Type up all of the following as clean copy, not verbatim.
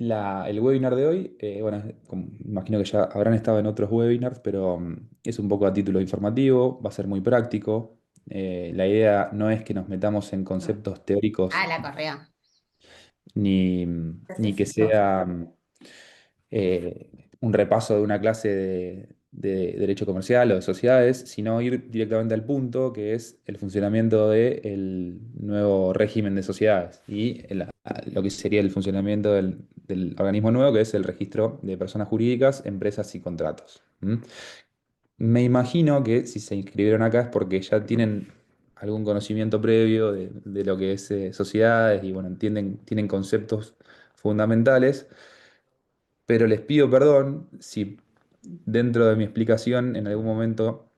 El webinar de hoy, bueno, imagino que ya habrán estado en otros webinars, pero es un poco a título informativo, va a ser muy práctico. La idea no es que nos metamos en conceptos Ah, teóricos la corrió. ni, Se ni que fijó. sea eh, un repaso de una clase de derecho comercial o de sociedades, sino ir directamente al punto, que es el funcionamiento del nuevo régimen de sociedades y lo que sería el funcionamiento del organismo nuevo, que es el registro de personas jurídicas, empresas y contratos. ¿Mm? Me imagino que si se inscribieron acá es porque ya tienen algún conocimiento previo de lo que es sociedades y bueno, tienen conceptos fundamentales, pero les pido perdón si dentro de mi explicación en algún momento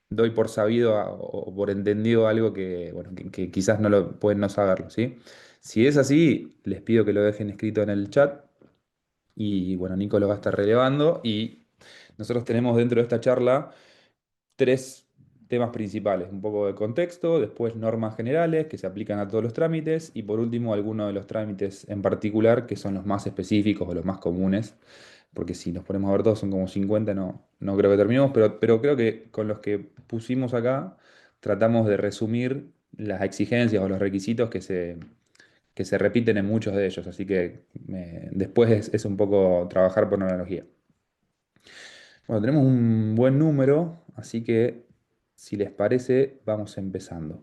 doy por sabido o por entendido algo que, bueno, que quizás no lo pueden no saberlo, ¿sí? Si es así, les pido que lo dejen escrito en el chat y bueno, Nico lo va a estar relevando y nosotros tenemos dentro de esta charla tres temas principales, un poco de contexto, después normas generales que se aplican a todos los trámites y por último algunos de los trámites en particular que son los más específicos o los más comunes, porque si nos ponemos a ver todos son como 50, no creo que terminemos, pero creo que con los que pusimos acá tratamos de resumir las exigencias o los requisitos que se repiten en muchos de ellos, así que después es un poco trabajar por analogía. Bueno, tenemos un buen número, así que si les parece, vamos empezando.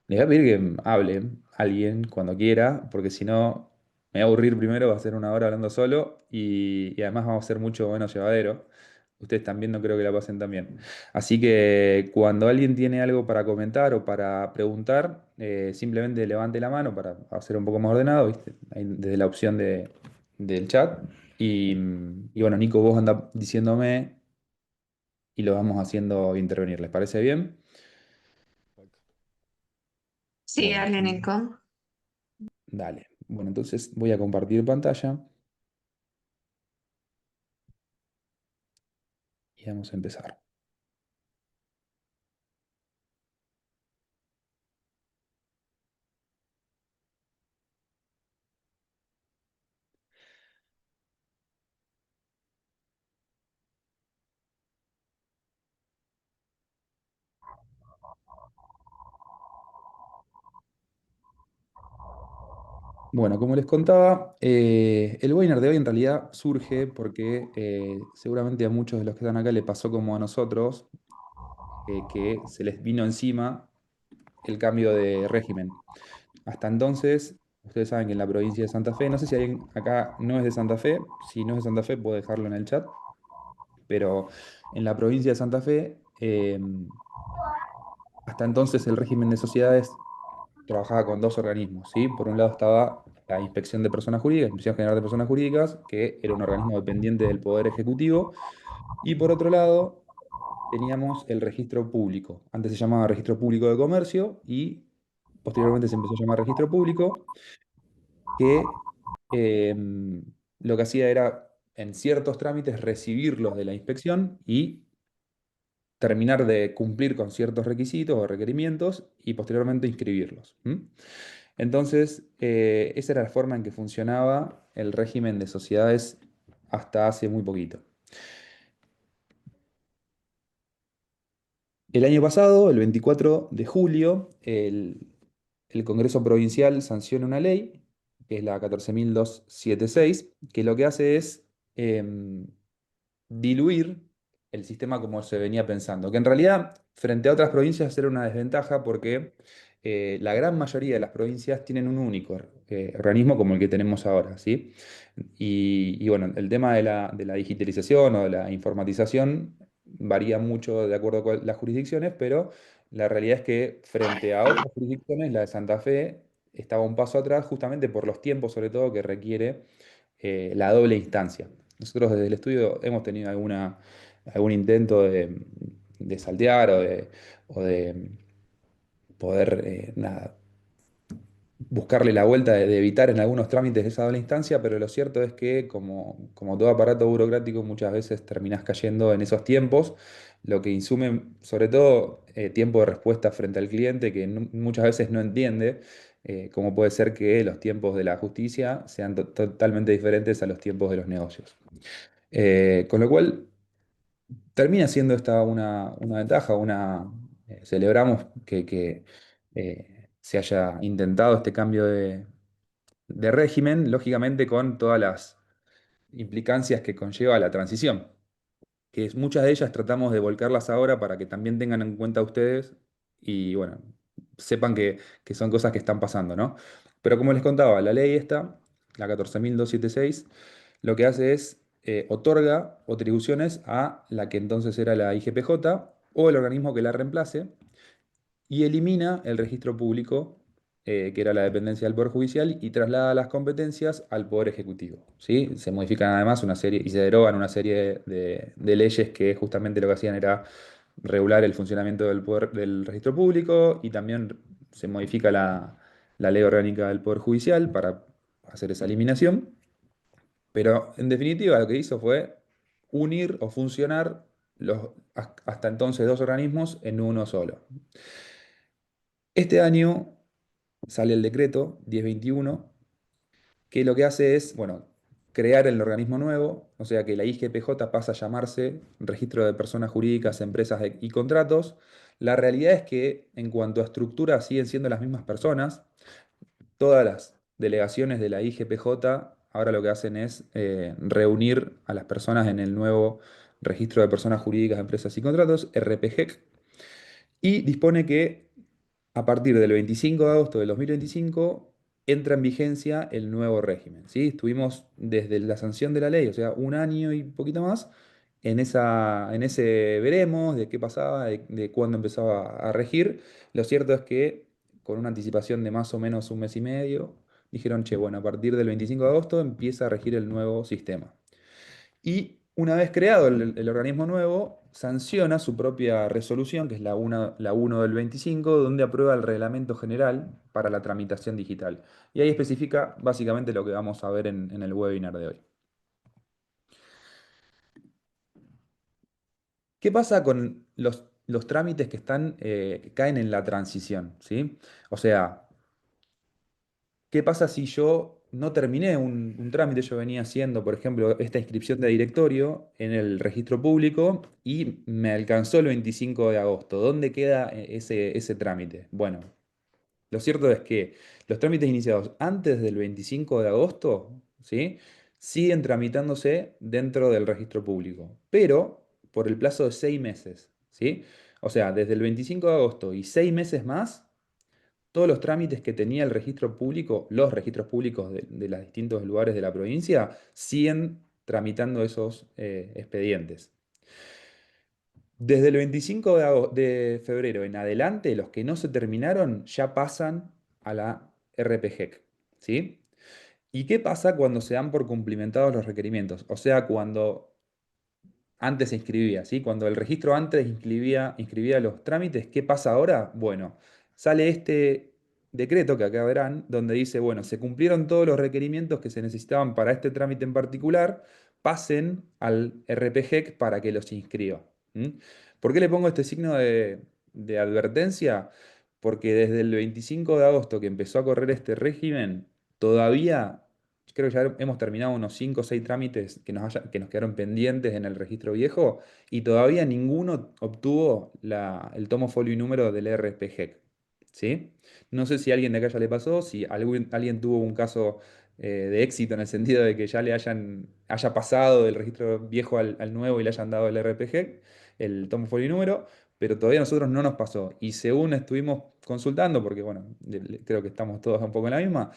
Les voy a pedir que hablen alguien cuando quiera, porque si no me voy a aburrir primero, va a ser una hora hablando solo y además vamos a ser mucho menos llevadero. Ustedes también no creo que la pasen tan bien. Así que cuando alguien tiene algo para comentar o para preguntar, simplemente levante la mano para hacer un poco más ordenado, ¿viste? Ahí desde la opción del chat. Y bueno, Nico, vos anda diciéndome y lo vamos haciendo intervenir. ¿Les parece bien? Sí, Bueno, dale, Nico. dale. Bueno, entonces voy a compartir pantalla y vamos a empezar. Bueno, como les contaba, el webinar de hoy en realidad surge porque seguramente a muchos de los que están acá le pasó como a nosotros, que se les vino encima el cambio de régimen. Hasta entonces, ustedes saben que en la provincia de Santa Fe, no sé si alguien acá no es de Santa Fe, si no es de Santa Fe puedo dejarlo en el chat, pero en la provincia de Santa Fe, hasta entonces el régimen de sociedades trabajaba con dos organismos, ¿sí? Por un lado estaba la Inspección de Personas Jurídicas, Inspección General de Personas Jurídicas, que era un organismo dependiente del Poder Ejecutivo, y por otro lado teníamos el registro público. Antes se llamaba Registro Público de Comercio y posteriormente se empezó a llamar Registro Público, que eh, lo que hacía era, en ciertos trámites, recibirlos de la inspección y terminar de cumplir con ciertos requisitos o requerimientos y posteriormente inscribirlos. ¿M? Entonces, esa era la forma en que funcionaba el régimen de sociedades hasta hace muy poquito. El año pasado, el 24 de julio, el Congreso Provincial sanciona una ley, que es la 14.276, que lo que hace es diluir el sistema como se venía pensando, que en realidad frente a otras provincias era una desventaja porque la gran mayoría de las provincias tienen un único organismo como el que tenemos ahora, ¿sí? Y bueno, el tema de la digitalización o de la informatización varía mucho de acuerdo con las jurisdicciones, pero la realidad es que frente a otras jurisdicciones, la de Santa Fe estaba un paso atrás justamente por los tiempos, sobre todo, que requiere la doble instancia. Nosotros desde el estudio hemos tenido algún intento de saltear o de poder nada, buscarle la vuelta de evitar en algunos trámites esa doble instancia, pero lo cierto es que como todo aparato burocrático muchas veces terminás cayendo en esos tiempos, lo que insume sobre todo tiempo de respuesta frente al cliente que muchas veces no entiende. cómo puede ser que los tiempos de la justicia sean totalmente diferentes a los tiempos de los negocios. Con lo cual, termina siendo esta una ventaja, celebramos que, se haya intentado este cambio de régimen, lógicamente con todas las implicancias que conlleva la transición, muchas de ellas tratamos de volcarlas ahora para que también tengan en cuenta ustedes y bueno, sepan que son cosas que están pasando, ¿no? Pero como les contaba, la ley esta, la 14.276, lo que hace es otorga atribuciones a la que entonces era la IGPJ o el organismo que la reemplace y elimina el registro público, que era la dependencia del Poder Judicial, y traslada las competencias al Poder Ejecutivo. ¿Sí? Se modifican además una serie y se derogan una serie de leyes que justamente lo que hacían era regular el funcionamiento del poder, del registro público y también se modifica la ley orgánica del Poder Judicial para hacer esa eliminación. Pero en definitiva lo que hizo fue unir o funcionar hasta entonces dos organismos en uno solo. Este año sale el decreto 1021, que lo que hace es, bueno, crear el organismo nuevo, o sea que la IGPJ pasa a llamarse Registro de Personas Jurídicas, Empresas y Contratos. La realidad es que en cuanto a estructura siguen siendo las mismas personas. Todas las delegaciones de la IGPJ ahora lo que hacen es reunir a las personas en el nuevo Registro de Personas Jurídicas, Empresas y Contratos, RPGEC, y dispone que a partir del 25 de agosto del 2025 entra en vigencia el nuevo régimen, ¿sí? Estuvimos desde la sanción de la ley, o sea, un año y poquito más, en ese veremos de qué pasaba, de cuándo empezaba a regir. Lo cierto es que con una anticipación de más o menos un mes y medio, dijeron, che, bueno, a partir del 25 de agosto empieza a regir el nuevo sistema. Y una vez creado el organismo nuevo, sanciona su propia resolución, que es la 1 del 25, donde aprueba el reglamento general para la tramitación digital. Y ahí especifica básicamente lo que vamos a ver en el webinar de hoy. ¿Qué pasa con los trámites que que caen en la transición? ¿Sí? O sea, ¿qué pasa si yo no terminé un trámite? Yo venía haciendo, por ejemplo, esta inscripción de directorio en el registro público y me alcanzó el 25 de agosto. ¿Dónde queda ese trámite? Bueno, lo cierto es que los trámites iniciados antes del 25 de agosto, ¿sí? Siguen tramitándose dentro del registro público, pero por el plazo de 6 meses, ¿sí? O sea, desde el 25 de agosto y 6 meses más todos los trámites que tenía el registro público, los registros públicos de los distintos lugares de la provincia, siguen tramitando esos expedientes. Desde el 25 de febrero en adelante, los que no se terminaron ya pasan a la RPGEC, ¿sí? ¿Y qué pasa cuando se dan por cumplimentados los requerimientos? O sea, cuando antes se inscribía, ¿sí? Cuando el registro antes inscribía los trámites, ¿qué pasa ahora? Bueno, sale este decreto que acá verán, donde dice, bueno, se cumplieron todos los requerimientos que se necesitaban para este trámite en particular, pasen al RPGEC para que los inscriba. ¿M? ¿Por qué le pongo este signo de advertencia? Porque desde el 25 de agosto que empezó a correr este régimen, todavía creo que ya hemos terminado unos 5 o 6 trámites que nos quedaron pendientes en el registro viejo y todavía ninguno obtuvo el tomo folio y número del RPG. ¿Sí? No sé si a alguien de acá ya le pasó, si alguien tuvo un caso de éxito en el sentido de que ya haya pasado del registro viejo al nuevo y le hayan dado el RPG, el tomo folio y número, pero todavía a nosotros no nos pasó. Y según estuvimos consultando, porque bueno, creo que estamos todos un poco en la misma,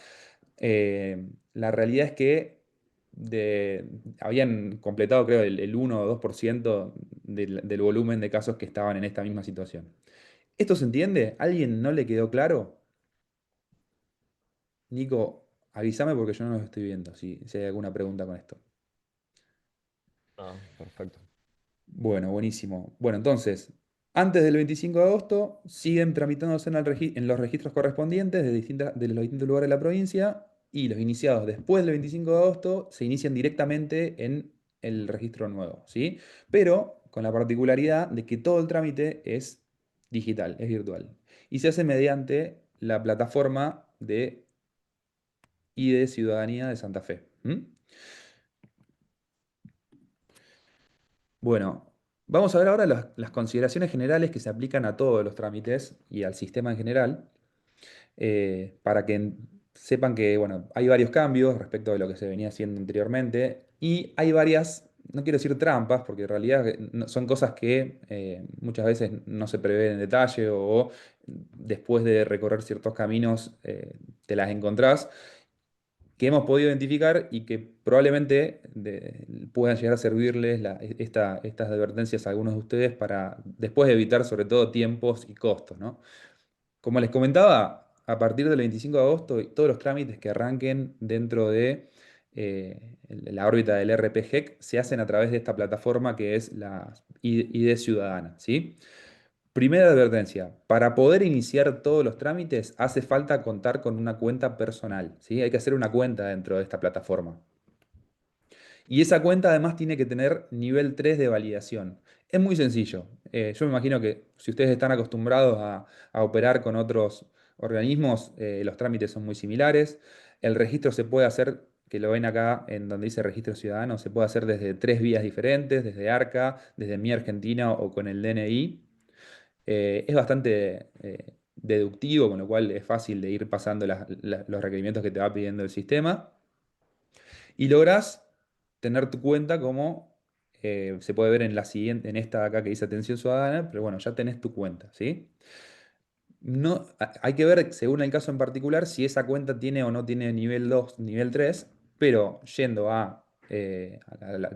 la realidad es que habían completado, creo, el 1 o 2% del volumen de casos que estaban en esta misma situación. ¿Esto se entiende? ¿A alguien no le quedó claro? Nico, avísame porque yo no lo estoy viendo, si hay alguna pregunta con esto. Ah, perfecto. Bueno, buenísimo. Bueno, entonces, antes del 25 de agosto siguen tramitándose en los registros correspondientes de los distintos lugares de la provincia y los iniciados después del 25 de agosto se inician directamente en el registro nuevo, ¿sí? Pero con la particularidad de que todo el trámite es digital, es virtual. Y se hace mediante la plataforma de y de Ciudadanía de Santa Fe. ¿Mm? Bueno, vamos a ver ahora las consideraciones generales que se aplican a todos los trámites y al sistema en general, para que sepan que, bueno, hay varios cambios respecto de lo que se venía haciendo anteriormente y hay varias, no quiero decir trampas, porque en realidad son cosas que muchas veces no se prevén en detalle o después de recorrer ciertos caminos te las encontrás, que hemos podido identificar y que probablemente puedan llegar a servirles estas advertencias a algunos de ustedes para después evitar sobre todo tiempos y costos, ¿no? Como les comentaba, a partir del 25 de agosto, todos los trámites que arranquen dentro de la órbita del RPGEC se hacen a través de esta plataforma que es la ID Ciudadana, ¿sí? Primera advertencia, para poder iniciar todos los trámites hace falta contar con una cuenta personal, ¿sí? Hay que hacer una cuenta dentro de esta plataforma. Y esa cuenta además tiene que tener nivel 3 de validación. Es muy sencillo. Yo me imagino que si ustedes están acostumbrados a operar con otros organismos, los trámites son muy similares. El registro se puede hacer, que lo ven acá en donde dice registro ciudadano, se puede hacer desde tres vías diferentes, desde ARCA, desde Mi Argentina o con el DNI. Es bastante deductivo, con lo cual es fácil de ir pasando los requerimientos que te va pidiendo el sistema. Y lográs tener tu cuenta como se puede ver en la siguiente, en esta de acá que dice atención ciudadana, pero bueno, ya tenés tu cuenta, ¿sí? No, hay que ver, según el caso en particular, si esa cuenta tiene o no tiene nivel 2 nivel 3, pero yendo al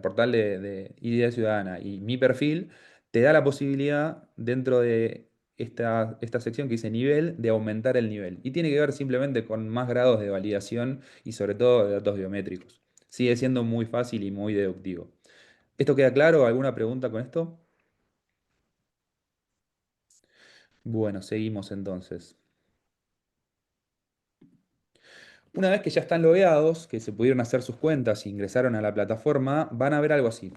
portal de Identidad Ciudadana y mi perfil, te da la posibilidad dentro de esta sección que dice nivel, de aumentar el nivel. Y tiene que ver simplemente con más grados de validación y sobre todo de datos biométricos. Sigue siendo muy fácil y muy deductivo. ¿Esto queda claro? ¿Alguna pregunta con esto? Bueno, seguimos entonces. Una vez que ya están logueados, que se pudieron hacer sus cuentas e ingresaron a la plataforma, van a ver algo así.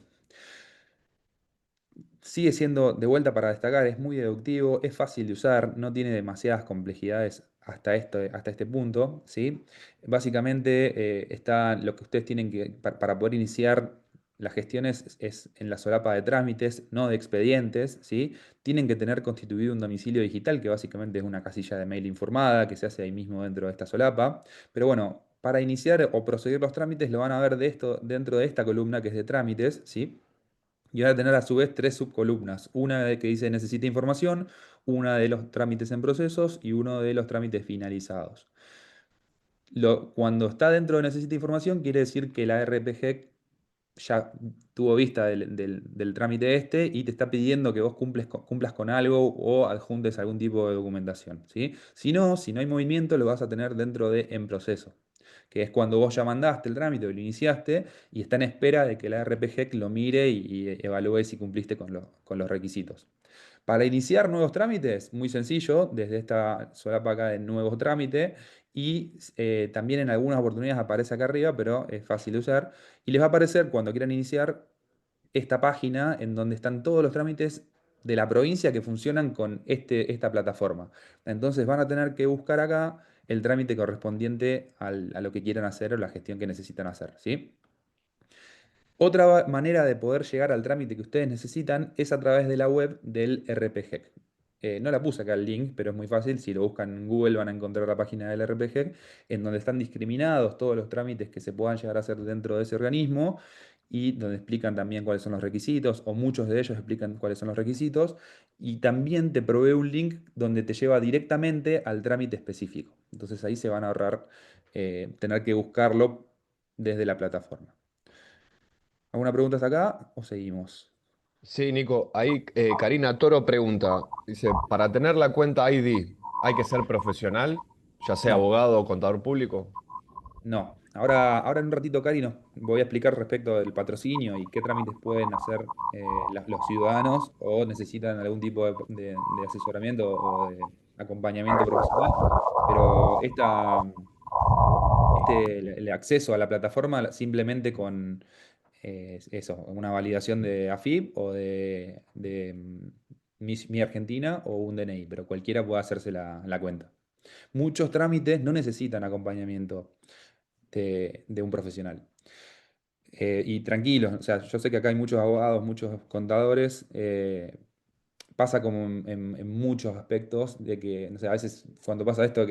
Sigue siendo, de vuelta para destacar, es muy deductivo, es fácil de usar, no tiene demasiadas complejidades hasta este punto, ¿sí? Básicamente está lo que ustedes tienen que, para poder iniciar las gestiones es en la solapa de trámites, no de expedientes, ¿sí? Tienen que tener constituido un domicilio digital, que básicamente es una casilla de mail informada que se hace ahí mismo dentro de esta solapa. Pero bueno, para iniciar o proseguir los trámites lo van a ver dentro de esta columna que es de trámites, ¿sí? Y van a tener a su vez tres subcolumnas. Una que dice necesita información, una de los trámites en procesos y uno de los trámites finalizados. Cuando está dentro de necesita información, quiere decir que la RPG ya tuvo vista del trámite este y te está pidiendo que vos cumplas con algo o adjuntes algún tipo de documentación, ¿sí? Si no hay movimiento, lo vas a tener dentro de en proceso, que es cuando vos ya mandaste el trámite o lo iniciaste y está en espera de que la RPG lo mire y evalúe si cumpliste con los requisitos. Para iniciar nuevos trámites, muy sencillo, desde esta solapa acá de nuevos trámites y también en algunas oportunidades aparece acá arriba, pero es fácil de usar y les va a aparecer cuando quieran iniciar esta página en donde están todos los trámites de la provincia que funcionan con esta plataforma. Entonces van a tener que buscar acá el trámite correspondiente a lo que quieran hacer o la gestión que necesitan hacer, ¿sí? Otra manera de poder llegar al trámite que ustedes necesitan es a través de la web del RPG. No la puse acá el link, pero es muy fácil. Si lo buscan en Google van a encontrar la página del RPG, en donde están discriminados todos los trámites que se puedan llegar a hacer dentro de ese organismo y donde explican también cuáles son los requisitos, o muchos de ellos explican cuáles son los requisitos. Y también te provee un link donde te lleva directamente al trámite específico. Entonces ahí se van a ahorrar tener que buscarlo desde la plataforma. ¿Alguna pregunta hasta acá o seguimos? Sí, Nico, ahí Karina Toro pregunta, dice, para tener la cuenta ID, ¿hay que ser profesional, ya sea No, abogado o contador público? no. Ahora en un ratito, Cari, nos voy a explicar respecto del patrocinio y qué trámites pueden hacer los ciudadanos o necesitan algún tipo de asesoramiento o de acompañamiento profesional. Pero el acceso a la plataforma simplemente con eso, una validación de AFIP o de Mi Argentina o un DNI, pero cualquiera puede hacerse la cuenta. Muchos trámites no necesitan acompañamiento de un profesional. Y tranquilos, o sea, yo sé que acá hay muchos abogados, muchos contadores, pasa como en muchos aspectos de que, no sé, a veces cuando pasa esto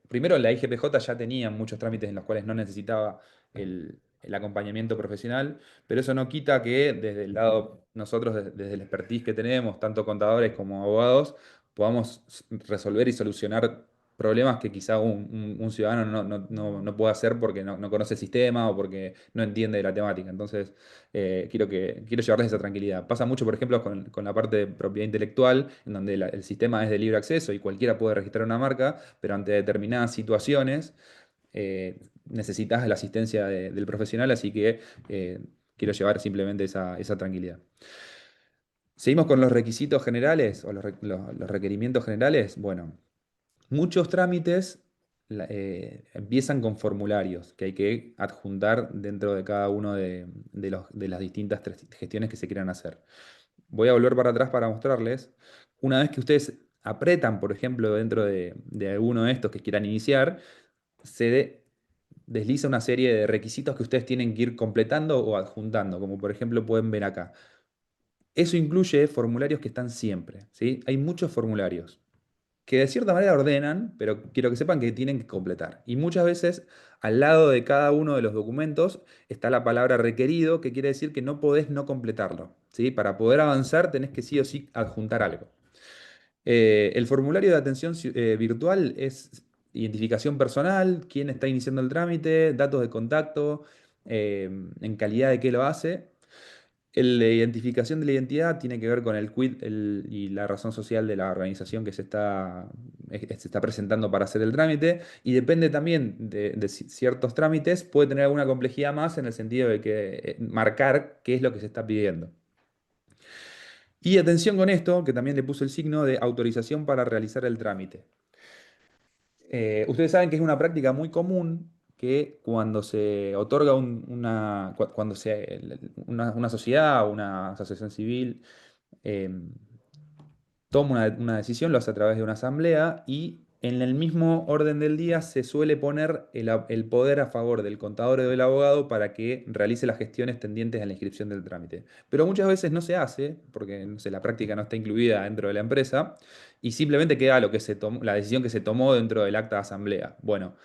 primero la IGPJ ya tenía muchos trámites en los cuales no necesitaba el acompañamiento profesional, pero eso no quita que desde el lado, nosotros desde el expertise que tenemos, tanto contadores como abogados, podamos resolver y solucionar problemas que quizá un ciudadano no puede hacer porque no conoce el sistema o porque no entiende la temática. Entonces, quiero llevarles esa tranquilidad. Pasa mucho, por ejemplo, con la parte de propiedad intelectual, en donde el sistema es de libre acceso y cualquiera puede registrar una marca, pero ante determinadas situaciones necesitas la asistencia del profesional, así que quiero llevar simplemente esa tranquilidad. Seguimos con los requisitos generales o los requerimientos generales. Bueno, muchos trámites empiezan con formularios que hay que adjuntar dentro de cada uno de las distintas gestiones que se quieran hacer. Voy a volver para atrás para mostrarles. Una vez que ustedes apretan, por ejemplo, dentro de alguno de estos que quieran iniciar, desliza una serie de requisitos que ustedes tienen que ir completando o adjuntando, como por ejemplo pueden ver acá. Eso incluye formularios que están siempre, ¿sí? Hay muchos formularios que de cierta manera ordenan, pero quiero que sepan que tienen que completar. Y muchas veces al lado de cada uno de los documentos está la palabra requerido, que quiere decir que no podés no completarlo, ¿sí? Para poder avanzar tenés que sí o sí adjuntar algo. El formulario de atención virtual es identificación personal, quién está iniciando el trámite, datos de contacto, en calidad de qué lo hace. La identificación de la identidad tiene que ver con el quid y la razón social de la organización que se está presentando para hacer el trámite. Y depende también de ciertos trámites, puede tener alguna complejidad más en el sentido de que marcar qué es lo que se está pidiendo. Y atención con esto, que también le puso el signo de autorización para realizar el trámite. Ustedes saben que es una práctica muy común que cuando se otorga cuando una sociedad o una asociación civil eh, toma una decisión, lo hace a través de una asamblea y en el mismo orden del día se suele poner el poder a favor del contador o del abogado para que realice las gestiones tendientes a la inscripción del trámite. Pero muchas veces no se hace, porque no sé, la práctica no está incluida dentro de la empresa, y simplemente queda lo que se tomó, la decisión que se tomó dentro del acta de asamblea. Bueno,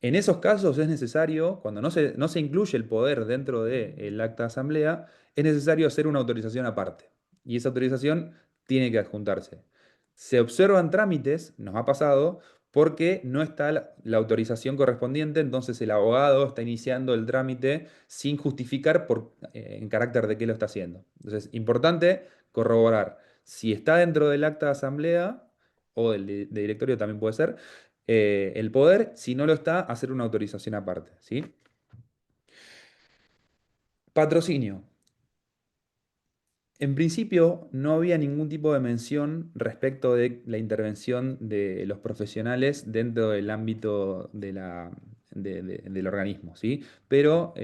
en esos casos es necesario, cuando no se incluye el poder dentro del acta de asamblea, es necesario hacer una autorización aparte. Y esa autorización tiene que adjuntarse. Se observan trámites, nos ha pasado, porque no está la autorización correspondiente, entonces el abogado está iniciando el trámite sin justificar en carácter de qué lo está haciendo. Entonces, importante corroborar si está dentro del acta de asamblea o de directorio también puede ser el poder, si no lo está, hacer una autorización aparte, ¿sí? Patrocinio. En principio, no había ningún tipo de mención respecto de la intervención de los profesionales dentro del ámbito del organismo, ¿sí? Pero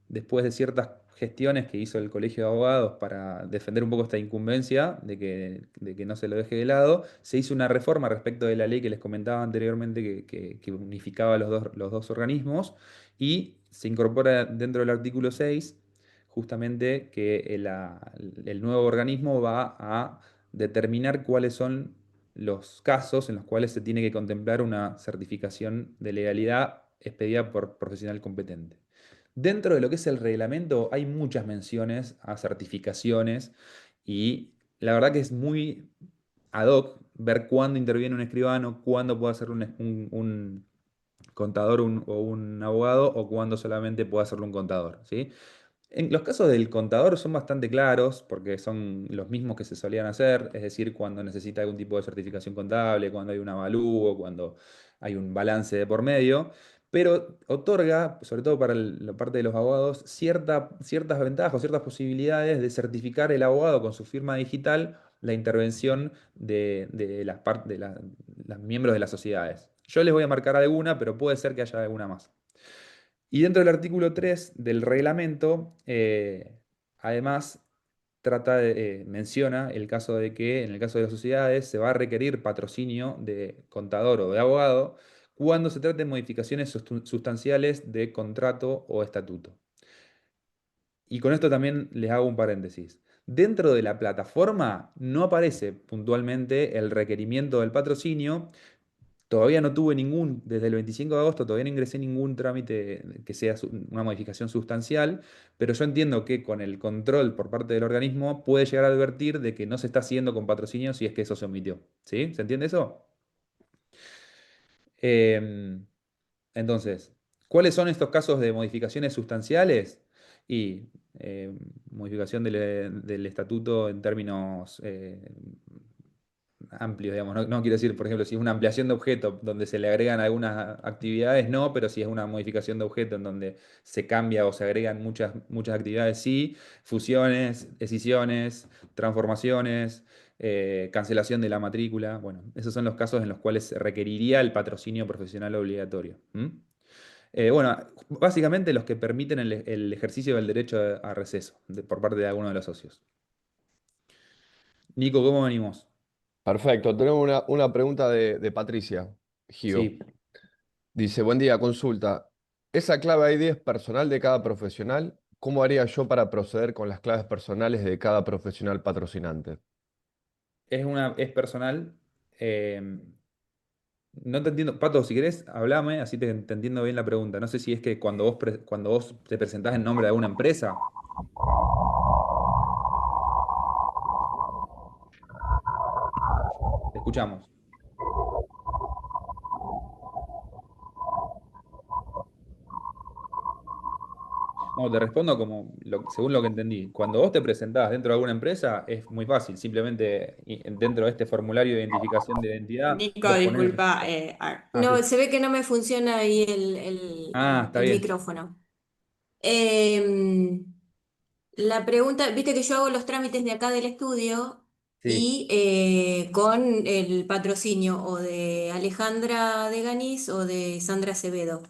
después de ciertas gestiones que hizo el Colegio de Abogados para defender un poco esta incumbencia de que no se lo deje de lado, se hizo una reforma respecto de la ley que les comentaba anteriormente que unificaba los dos organismos y se incorpora dentro del artículo 6 justamente que el nuevo organismo va a determinar cuáles son los casos en los cuales se tiene que contemplar una certificación de legalidad expedida por profesional competente. Dentro de lo que es el reglamento hay muchas menciones a certificaciones y la verdad que es muy ad hoc ver cuándo interviene un escribano, cuándo puede hacer un contador o un abogado o cuándo solamente puede hacerlo un contador, ¿sí? En los casos del contador son bastante claros porque son los mismos que se solían hacer, es decir, cuando necesita algún tipo de certificación contable, cuando hay un avalúo, cuando hay un balance de por medio, pero otorga, sobre todo para la parte de los abogados, ciertas ventajas o ciertas posibilidades de certificar el abogado con su firma digital la intervención de los miembros de las sociedades. Yo les voy a marcar alguna, pero puede ser que haya alguna más. Y dentro del artículo 3 del reglamento, además, menciona el caso de que en el caso de las sociedades se va a requerir patrocinio de contador o de abogado cuando se trate de modificaciones sustanciales de contrato o estatuto. Y con esto también les hago un paréntesis. Dentro de la plataforma no aparece puntualmente el requerimiento del patrocinio. Todavía no tuve desde el 25 de agosto todavía no ingresé ningún trámite que sea una modificación sustancial, pero yo entiendo que con el control por parte del organismo puede llegar a advertir de que no se está haciendo con patrocinio si es que eso se omitió. ¿Sí? ¿Se entiende eso? Em, entonces, ¿cuáles son estos casos de modificaciones sustanciales? Y modificación del estatuto en términos amplios, digamos. No quiero decir, por ejemplo, si es una ampliación de objeto donde se le agregan algunas actividades, no, pero si es una modificación de objeto en donde se cambia o se agregan muchas actividades, sí. Fusiones, escisiones, transformaciones, cancelación de la matrícula. Bueno, esos son los casos en los cuales se requeriría el patrocinio profesional obligatorio. ¿M? Bueno, básicamente los que permiten el ejercicio del derecho a receso por parte de alguno de los socios. Nico, ¿cómo venimos? Perfecto. Tenemos una pregunta de Patricia Gio. Sí, Dice, buen día, consulta. ¿Esa clave ID es personal de cada profesional? ¿Cómo haría yo para proceder con las claves personales de cada profesional patrocinante? es personal. eh, no te entiendo. Pato, si querés, hablame, así te entiendo bien la pregunta. No sé si es que cuando vos te presentás en nombre de alguna empresa, te escuchamos. Bueno, te respondo según lo que entendí. Cuando vos te presentás dentro de alguna empresa, es muy fácil. Simplemente dentro de este formulario de identificación de identidad, Nico, vos ponés. disculpa. Ah, No, sí. se ve que no me funciona ahí Ah, está el bien. micrófono. Em, la pregunta, viste que yo hago los trámites de acá del estudio Sí, y con el patrocinio o de Alejandra de Ganís o de Sandra Acevedo.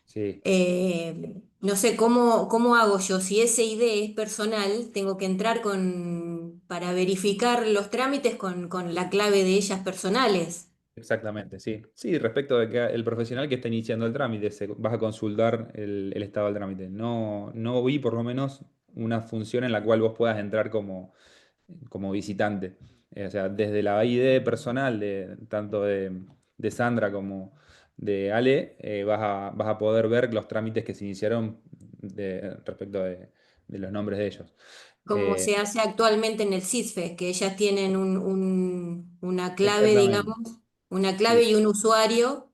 sí. No sé cómo hago yo. Si ese ID es personal, tengo que entrar para verificar los trámites con la clave de ellas personales. Exactamente, sí. Sí, respecto de que el profesional que está iniciando el trámite, vas a consultar el estado del trámite. No vi por lo menos una función en la cual vos puedas entrar como visitante. O sea, desde la ID personal tanto de Sandra como de Ale, vas a poder ver los trámites que se iniciaron respecto de los nombres de ellos. Como Eh, se hace actualmente en el CISFES, que ellas tienen una clave, exactamente, digamos, una clave sí. y un usuario,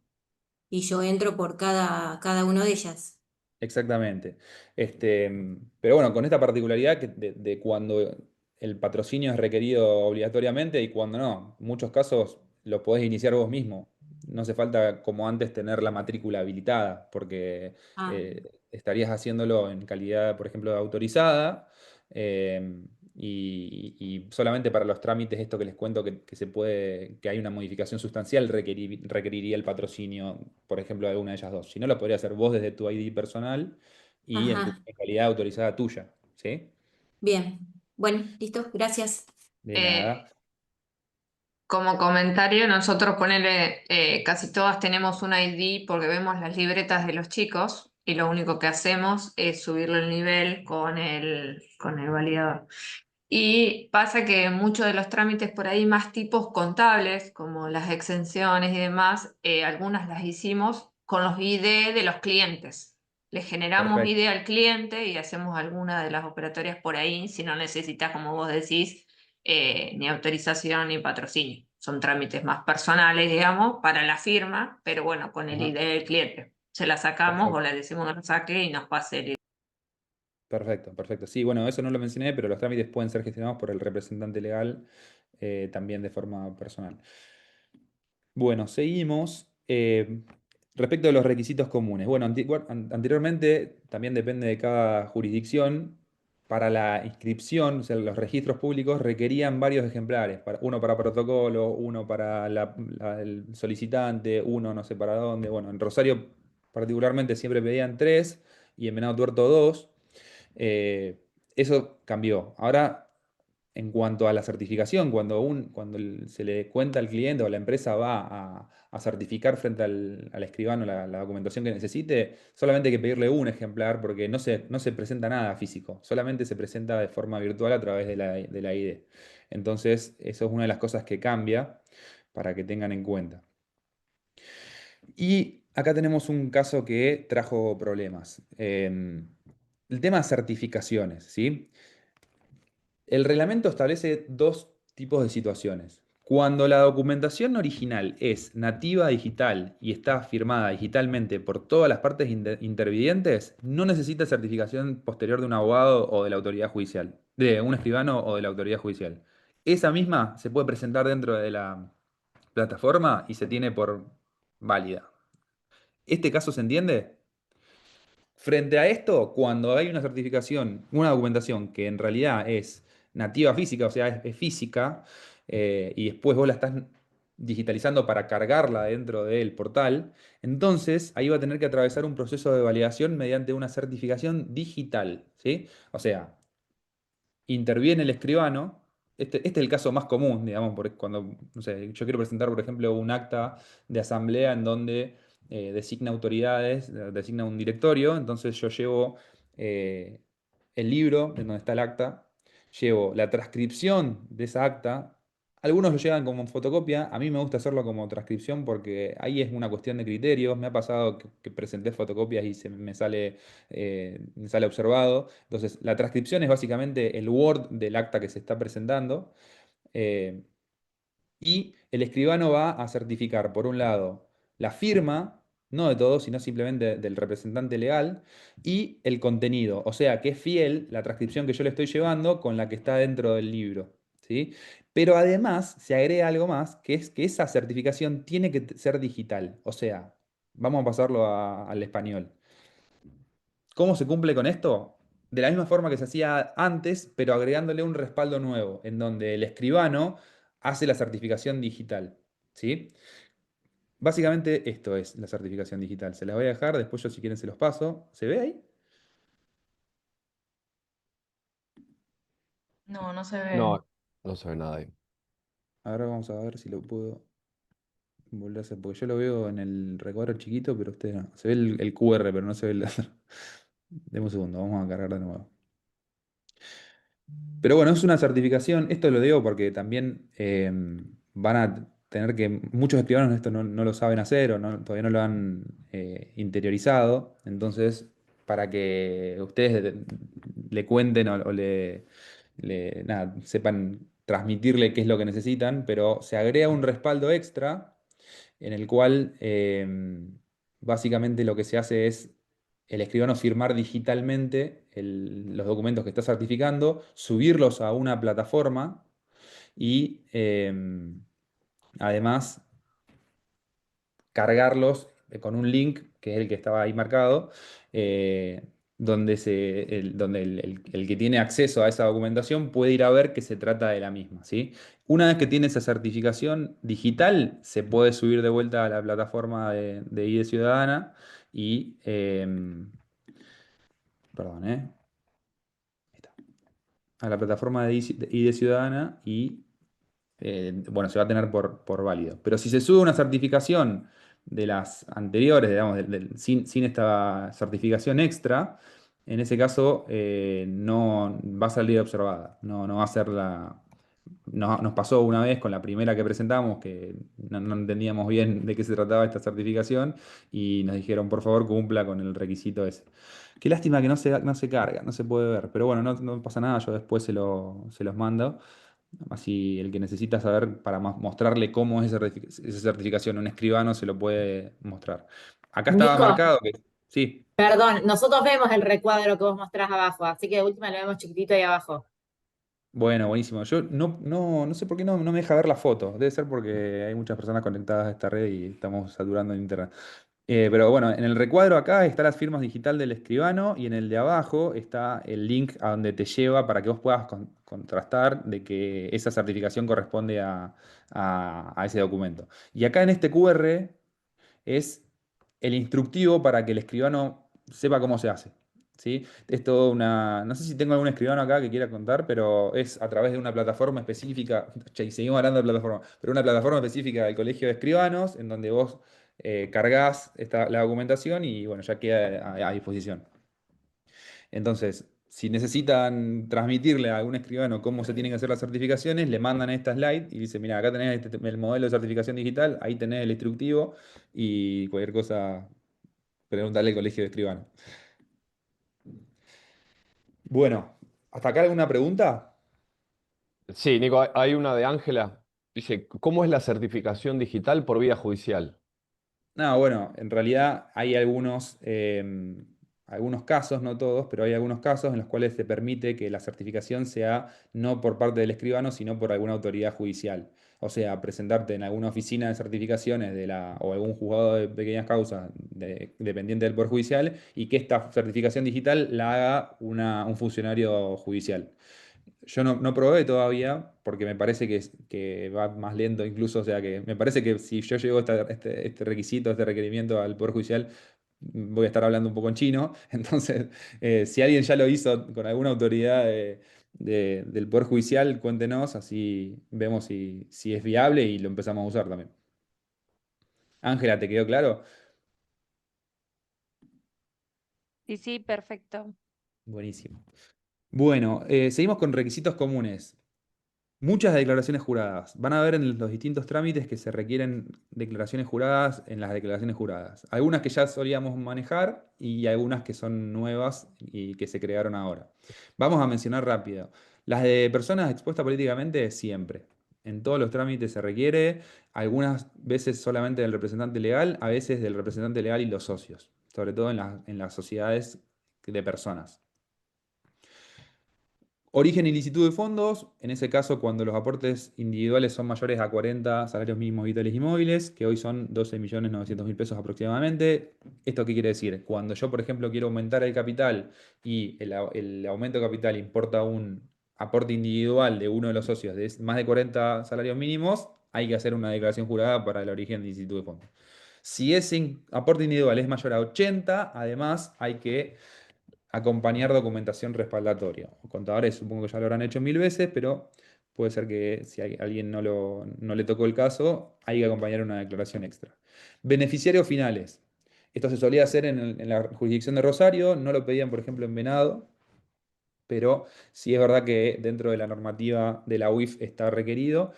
y yo entro por cada uno de ellas. Exactamente. Pero bueno, con esta particularidad de cuando el patrocinio es requerido obligatoriamente y cuando no. En muchos casos lo podés iniciar vos mismo. No hace falta, como antes, tener la matrícula habilitada, porque Ah, estarías haciéndolo en calidad, por ejemplo, de autorizada. Y solamente para los trámites, esto que les cuento que hay una modificación sustancial, requeriría el patrocinio, por ejemplo, de alguna de ellas dos. Si no, lo podría hacer vos desde tu ID personal y ajá, en calidad autorizada tuya. ¿Sí? bien. Bueno, listo, gracias. De Eh, nada. Como comentario, nosotros ponele, casi todas tenemos un ID porque vemos las libretas de los chicos y lo único que hacemos es subirle el nivel con el validador. Y pasa que muchos de los trámites por ahí más tipos contables, como las exenciones y demás, algunas las hicimos con los ID de los clientes. Le generamos Perfecto. ID al cliente y hacemos alguna de las operatorias por ahí, si no necesitas, como vos decís, ni autorización ni patrocinio. Son trámites más personales, digamos, para la firma, pero bueno, con el Ajá. ID del cliente. Se la sacamos o Perfecto. le decimos que lo saque y nos pase el ID. Perfecto, perfecto. Sí, bueno, eso no lo mencioné, pero los trámites pueden ser gestionados por el representante legal también de forma personal. Bueno, seguimos. Respecto de los requisitos comunes. Bueno, anteriormente también depende de cada jurisdicción. Para la inscripción, o sea, los registros públicos requerían varios ejemplares. Uno para protocolo, uno para el solicitante, uno no sé para dónde. Bueno, en Rosario particularmente siempre pedían tres y en Venado Tuerto dos. Eso cambió. Ahora en cuanto a la certificación, cuando se le cuenta al cliente o la empresa va a certificar frente al escribano la documentación que necesite, solamente hay que pedirle un ejemplar porque no se presenta nada físico, solamente se presenta de forma virtual a través de la ID. Entonces, eso es una de las cosas que cambia para que tengan en cuenta. Y acá tenemos un caso que trajo problemas. El tema de certificaciones, ¿sí? El reglamento establece dos tipos de situaciones. Cuando la documentación original es nativa digital y está firmada digitalmente por todas las partes intervinientes, no necesita certificación posterior de un abogado o de la autoridad judicial, de un escribano o de la autoridad judicial. Esa misma se puede presentar dentro de la plataforma y se tiene por válida. ¿Este caso se entiende? Frente a esto, cuando hay una certificación, una documentación que en realidad es nativa física, o sea, es física, y después vos la estás digitalizando para cargarla dentro del portal, entonces ahí va a tener que atravesar un proceso de validación mediante una certificación digital, ¿sí? O sea, interviene el escribano. Este es el caso más común, digamos, porque cuando, no sé, yo quiero presentar, por ejemplo, un acta de asamblea en donde designa autoridades, designa un directorio, entonces yo llevo eh, el libro en donde está el acta, llevo la transcripción de esa acta. Algunos lo llevan como fotocopia, a mí me gusta hacerlo como transcripción porque ahí es una cuestión de criterios. Me ha pasado que presenté fotocopias y me sale observado. Entonces, la transcripción es básicamente el Word del acta que se está presentando. eh, y el escribano va a certificar, por un lado, la firma, no de todos, sino simplemente del representante legal, y el contenido. O sea, que es fiel la transcripción que yo le estoy llevando con la que está dentro del libro. ¿Sí? Pero además se agrega algo más, que es que esa certificación tiene que ser digital. O sea, vamos a pasarlo al español. ¿Cómo se cumple con esto? De la misma forma que se hacía antes, pero agregándole un respaldo nuevo, en donde el escribano hace la certificación digital. ¿Sí? Básicamente esto es la certificación digital. Se las voy a dejar, después yo si quieren se los paso. ¿Se ve ahí? No, no se ve. No, no se ve nada ahí. Ahora vamos a ver si lo puedo volver a hacer, porque yo lo veo en el recuadro chiquito, pero ustedes no. Se ve el QR, pero no se ve el... Deme un segundo, vamos a cargar de nuevo. Pero bueno, es una certificación, esto lo digo porque también van a tener que, muchos escribanos esto no lo saben hacer o todavía no lo han interiorizado, entonces para que ustedes le cuenten o nada, sepan transmitirle qué es lo que necesitan, pero se agrega un respaldo extra en el cual básicamente lo que se hace es el escribano firmar digitalmente los documentos que está certificando, subirlos a una plataforma y además cargarlos con un link, que es el que estaba ahí marcado, eh, donde el que tiene acceso a esa documentación puede ir a ver que se trata de la misma, ¿sí? Una vez que tiene esa certificación digital, se puede subir de vuelta a la plataforma de ID Ciudadana y, perdón, ahí está. A la plataforma de ID Ciudadana y bueno, se va a tener por válido. Pero si se sube una certificación de las anteriores, digamos, sin esta certificación extra, en ese caso no va a salir observada. No va a ser nos pasó una vez con la primera que presentamos que no entendíamos bien de qué se trataba esta certificación y nos dijeron, por favor, cumpla con el requisito ese. Qué lástima que no se carga, no se puede ver. Pero bueno, no pasa nada, yo después se los mando. Así el que necesita saber para mostrarle cómo es esa certificación a un escribano se lo puede mostrar. Acá estaba Nico, marcado que sí. perdón, nosotros vemos el recuadro que vos mostrás abajo, así que de última lo vemos chiquitito ahí abajo. Bueno, buenísimo. Yo no sé por qué no me deja ver la foto. Debe ser porque hay muchas personas conectadas a esta red y estamos saturando el internet. Pero bueno, en el recuadro acá está las firmas digital del escribano y en el de abajo está el link a donde te lleva para que vos puedas contrastar de que esa certificación corresponde a ese documento. Y acá en este QR es el instructivo para que el escribano sepa cómo se hace. ¿sí? Es todo una... No sé si tengo algún escribano acá que quiera contar, pero es a través de una plataforma específica, che, y seguimos hablando de plataforma, pero una plataforma específica del Colegio de Escribanos, en donde vos cargás la documentación y bueno, ya queda a disposición. Entonces, si necesitan transmitirle a algún escribano cómo se tienen que hacer las certificaciones, le mandan esta slide y dicen, mira, acá tenés el modelo de certificación digital, ahí tenés el instructivo y cualquier cosa, preguntarle al colegio de escribano. Bueno, ¿hasta acá alguna pregunta? Sí, Nico, hay una de Ángela. Dice, ¿cómo es la certificación digital por vía judicial? No, bueno, en realidad hay algunos casos, no todos, pero hay algunos casos en los cuales se permite que la certificación sea no por parte del escribano, sino por alguna autoridad judicial. O sea, presentarte en alguna oficina de certificaciones o algún juzgado de pequeñas causas dependiente del Poder Judicial y que esta certificación digital la haga un funcionario judicial. Yo no probé todavía porque me parece que va más lento incluso, o sea que me parece que si yo llego este requisito, este requerimiento al Poder Judicial, voy a estar hablando un poco en chino. Entonces, si alguien ya lo hizo con alguna autoridad del Poder Judicial, cuéntenos, así vemos si es viable y lo empezamos a usar también. Ángela, ¿te quedó claro? Sí, sí, perfecto. Buenísimo. Bueno, seguimos con requisitos comunes. Muchas declaraciones juradas. Van a ver en los distintos trámites que se requieren declaraciones juradas en las declaraciones juradas. Algunas que ya solíamos manejar y algunas que son nuevas y que se crearon ahora. Vamos a mencionar rápido. Las de personas expuestas políticamente, siempre. En todos los trámites se requiere, algunas veces solamente del representante legal, a veces del representante legal y los socios, sobre todo en las sociedades de personas. Origen y licitud de fondos, en ese caso cuando los aportes individuales son mayores a 40 salarios mínimos vitales y móviles, que hoy son 12.900.000 pesos aproximadamente. ¿Esto qué quiere decir? Cuando yo, por ejemplo, quiero aumentar el capital y el aumento de capital importa un aporte individual de uno de los socios de más de 40 salarios mínimos, hay que hacer una declaración jurada para el origen y licitud de fondos. Si ese aporte individual es mayor a 80, además hay que acompañar documentación respaldatoria. Los contadores supongo que ya lo habrán hecho 1000 veces, pero puede ser que si a alguien no le tocó el caso, hay que acompañar una declaración extra. Beneficiarios finales. Esto se solía hacer en la jurisdicción de Rosario, no lo pedían, por ejemplo, en Venado, pero sí es verdad que dentro de la normativa de la UIF está requerido.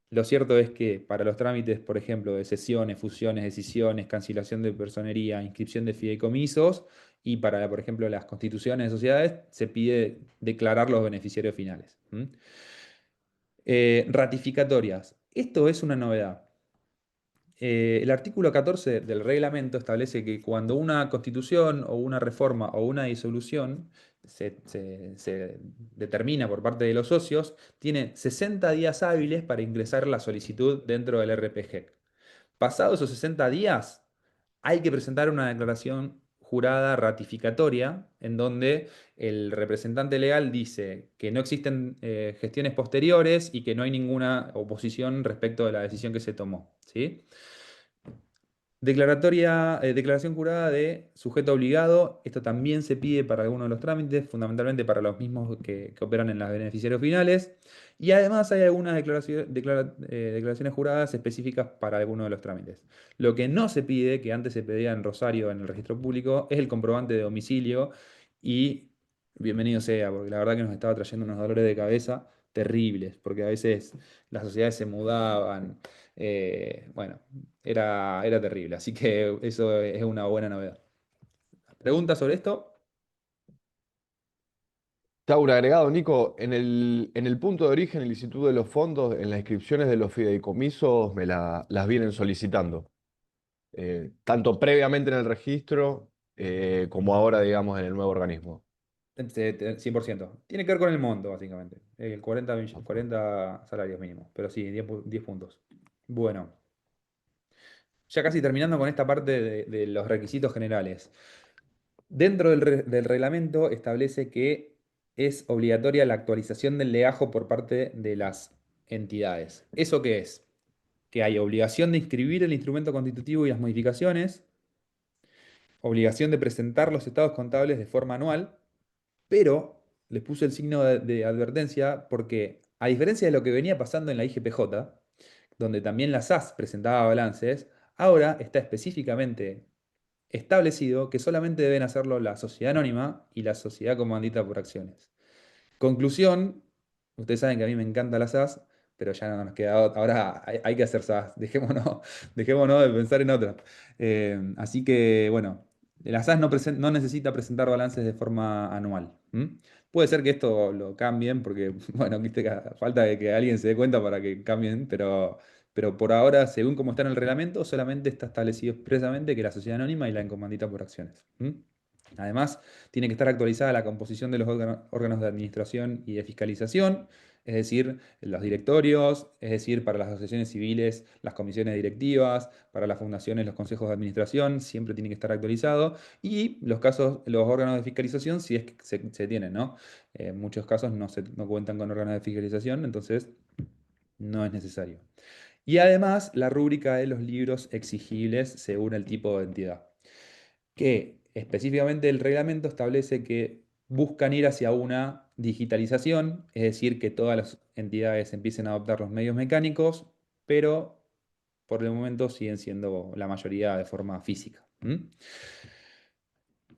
Lo cierto es que para los trámites, por ejemplo, de cesiones, fusiones, decisiones, cancelación de personería, inscripción de fideicomisos y para, por ejemplo, las constituciones de sociedades, se pide declarar los beneficiarios finales. Ratificatorias. Esto es una novedad. El artículo 14 del reglamento establece que cuando una constitución o una reforma o una disolución se determina por parte de los socios, tiene 60 días hábiles para ingresar la solicitud dentro del RPG. Pasados esos 60 días, hay que presentar una declaración jurada ratificatoria en donde el representante legal dice que no existen gestiones posteriores y que no hay ninguna oposición respecto de la decisión que se tomó, ¿sí? Declaración jurada de sujeto obligado. Esto también se pide para algunos de los trámites, fundamentalmente para los mismos que operan en los beneficiarios finales. Y además hay algunas declaraciones juradas específicas para algunos de los trámites. Lo que no se pide, que antes se pedía en Rosario en el registro público, es el comprobante de domicilio. Y bienvenido sea, porque la verdad que nos estaba trayendo unos dolores de cabeza terribles, porque a veces las sociedades se mudaban. Bueno, era terrible, así que eso es una buena novedad. ¿Preguntas sobre esto? Te hago un agregado, Nico. En el punto de origen, el Instituto de los Fondos, en las inscripciones de los fideicomisos las vienen solicitando. Tanto previamente en el registro como ahora, digamos, en el nuevo organismo. 100%. Tiene que ver con el monto, básicamente. El 40 salarios mínimos, pero sí, 10 puntos. Bueno, ya casi terminando con esta parte de los requisitos generales. Dentro del reglamento establece que es obligatoria la actualización del legajo por parte de las entidades. ¿Eso qué es? Que hay obligación de inscribir el instrumento constitutivo y las modificaciones, obligación de presentar los estados contables de forma anual, pero les puse el signo de advertencia porque, a diferencia de lo que venía pasando en la IGPJ, donde también la SAS presentaba balances, ahora está específicamente establecido que solamente deben hacerlo la sociedad anónima y la sociedad comandita por acciones. Conclusión, ustedes saben que a mí me encanta la SAS, pero ya no nos queda otra. Ahora hay que hacer SAS, dejémonos de pensar en otra. Así que, bueno, la SAS no necesita presentar balances de forma anual. Puede ser que esto lo cambien, porque, bueno, viste que falta de que alguien se dé cuenta para que cambien, pero por ahora, según como está en el reglamento, solamente está establecido expresamente que la sociedad anónima y la encomandita por acciones. Además, tiene que estar actualizada la composición de los órganos de administración y de fiscalización, es decir, los directorios, es decir, para las asociaciones civiles, las comisiones directivas, para las fundaciones, los consejos de administración, siempre tiene que estar actualizado. Y los órganos de fiscalización, si es que se tienen, ¿no? En muchos casos no cuentan con órganos de fiscalización, entonces no es necesario. Y además, la rúbrica de los libros exigibles según el tipo de entidad, que específicamente el reglamento establece que buscan ir hacia una digitalización, es decir, que todas las entidades empiecen a adoptar los medios mecánicos, pero por el momento siguen siendo la mayoría de forma física.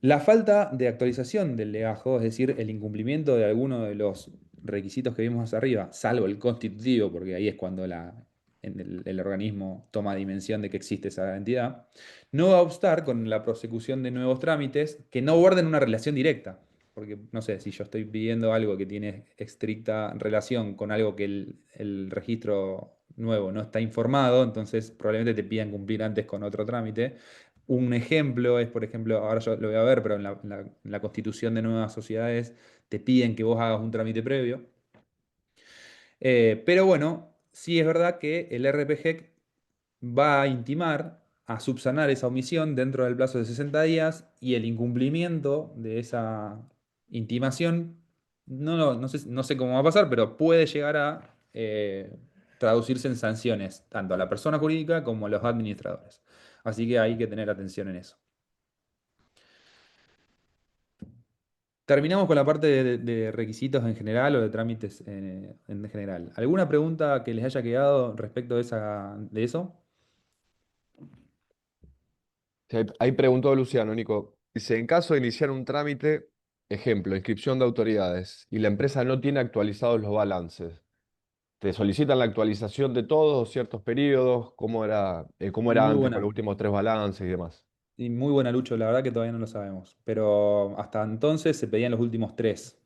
La falta de actualización del legajo, es decir, el incumplimiento de alguno de los requisitos que vimos hacia arriba, salvo el constitutivo, porque ahí es cuando el organismo toma dimensión de que existe esa entidad, no va a obstar con la prosecución de nuevos trámites que no guarden una relación directa. Porque, no sé, si yo estoy pidiendo algo que tiene estricta relación con algo que el registro nuevo no está informado, entonces probablemente te pidan cumplir antes con otro trámite. Un ejemplo es, por ejemplo, ahora yo lo voy a ver, pero en la constitución de nuevas sociedades te piden que vos hagas un trámite previo. Pero bueno, sí es verdad que el RPG va a intimar a subsanar esa omisión dentro del plazo de 60 días y el incumplimiento de esa intimación, no sé cómo va a pasar, pero puede llegar a traducirse en sanciones, tanto a la persona jurídica como a los administradores. Así que hay que tener atención en eso. Terminamos con la parte de requisitos en general o de trámites en general. ¿Alguna pregunta que les haya quedado respecto de eso? Sí, ahí preguntó Luciano, Nico. Dice, en caso de iniciar un trámite, ejemplo, inscripción de autoridades, y la empresa no tiene actualizados los balances, ¿te solicitan la actualización de todos ciertos periodos? ¿Cómo era Muy antes con buena. los últimos 3 balances y demás? Y muy buena, Lucho. La verdad que todavía no lo sabemos. Pero hasta entonces se pedían los últimos tres.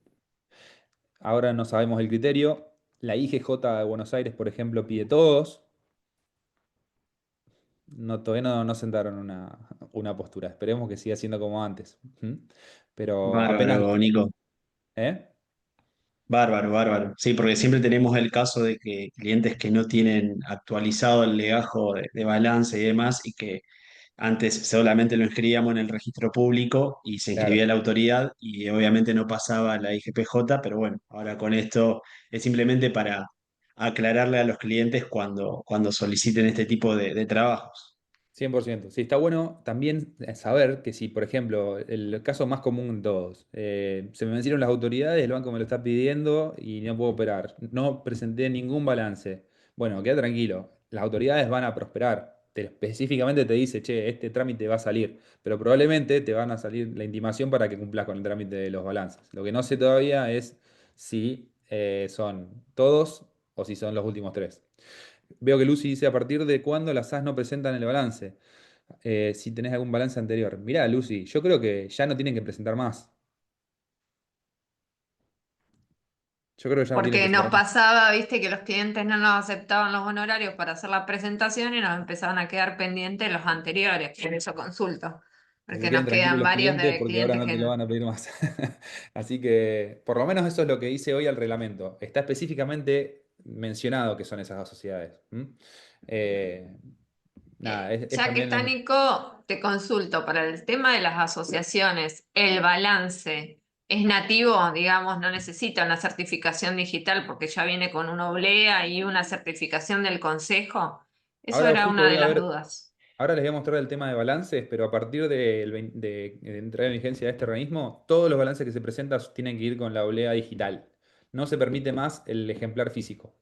Ahora no sabemos el criterio. La IGJ de Buenos Aires, por ejemplo, pide todos. Todavía no sentaron una postura. Esperemos que siga siendo como antes. Pero apenas... Bárbaro, Nico. ¿Eh? Bárbaro, bárbaro. Sí, porque siempre tenemos el caso de que clientes que no tienen actualizado el legajo de balance y demás, y que antes solamente lo inscribíamos en el registro público y se inscribía Claro. la autoridad y obviamente no pasaba la IGPJ, pero bueno, ahora con esto es simplemente para aclararle a los clientes cuando soliciten este tipo de trabajos. 100%. Sí, está bueno también saber que si, por ejemplo, el caso más común de todos, se me vencieron las autoridades, el banco me lo está pidiendo y no puedo operar. No presenté ningún balance. Bueno, queda tranquilo. Las autoridades van a prosperar. Específicamente te dice, che, este trámite va a salir, pero probablemente te van a salir la intimación para que cumplas con el trámite de los balances. Lo que no sé todavía es si son todos o si son los últimos tres. Veo que Lucy dice a partir de cuándo las SAS no presentan el balance. Si tenés algún balance anterior. Mirá, Lucy, yo creo que ya no tienen que presentar más. Yo creo que ya no tienen que Porque nos presentar más. pasaba, viste, que los clientes no nos aceptaban los honorarios para hacer la presentación y nos empezaban a quedar pendientes los anteriores. Por eso consulto. Que se Porque queden nos tranquilos quedan los varios clientes de porque ahora clientes no te lo que... van a pedir más. Así que, por lo menos eso es lo que dice hoy el reglamento. Está específicamente mencionado que son esas dos sociedades. Eh, Nada, es Ya que está también... Nico, te consulto para el tema de las asociaciones, el balance es nativo, digamos, no necesita una certificación digital porque ya viene con una oblea y una certificación del consejo. Eso Ahora era justo una voy de a las ver. dudas. Ahora les voy a mostrar el tema de balances, pero a partir de entrar en vigencia de este organismo, todos los balances que se presentan tienen que ir con la oblea digital. No se permite más el ejemplar físico.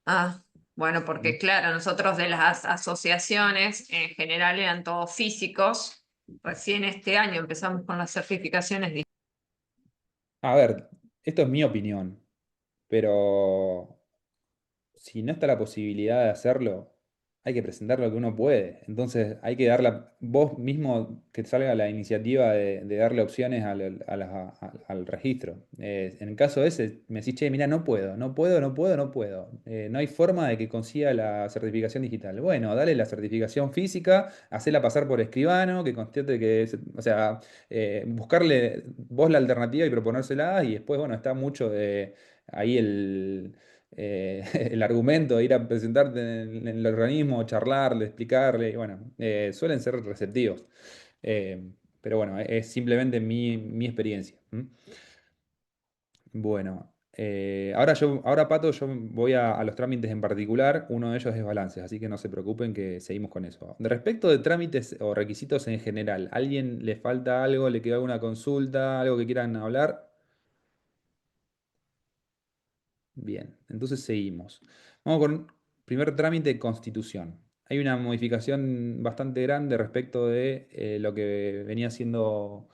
Ah, bueno, ¿Mm? porque claro, nosotros de las asociaciones en general eran todos físicos. Recién este año empezamos con las certificaciones. A ver, esto es mi opinión, pero si no está la posibilidad de hacerlo, hay que presentar lo que uno puede. Entonces hay que vos mismo que salga la iniciativa de darle opciones al registro. En el caso ese, me decís, che, mira, no puedo, no puedo, no puedo, no puedo. No hay forma de que consiga la certificación digital. Bueno, dale la certificación física, hacela pasar por escribano, que constate que, o sea, buscarle vos la alternativa y proponérsela, y después, bueno, está mucho de ahí el argumento de ir a presentarte en el organismo, charlarle, explicarle, y bueno, suelen ser receptivos. Pero bueno, es simplemente mi experiencia. ¿Mm? Bueno, ahora Pato, yo voy a los trámites en particular, uno de ellos es balances, así que no se preocupen que seguimos con eso. De respecto de trámites o requisitos en general, ¿alguien le falta algo, le queda alguna consulta, algo que quieran hablar? Bien, entonces seguimos. Vamos con primer trámite, constitución. Hay una modificación bastante grande respecto de lo que venía siendo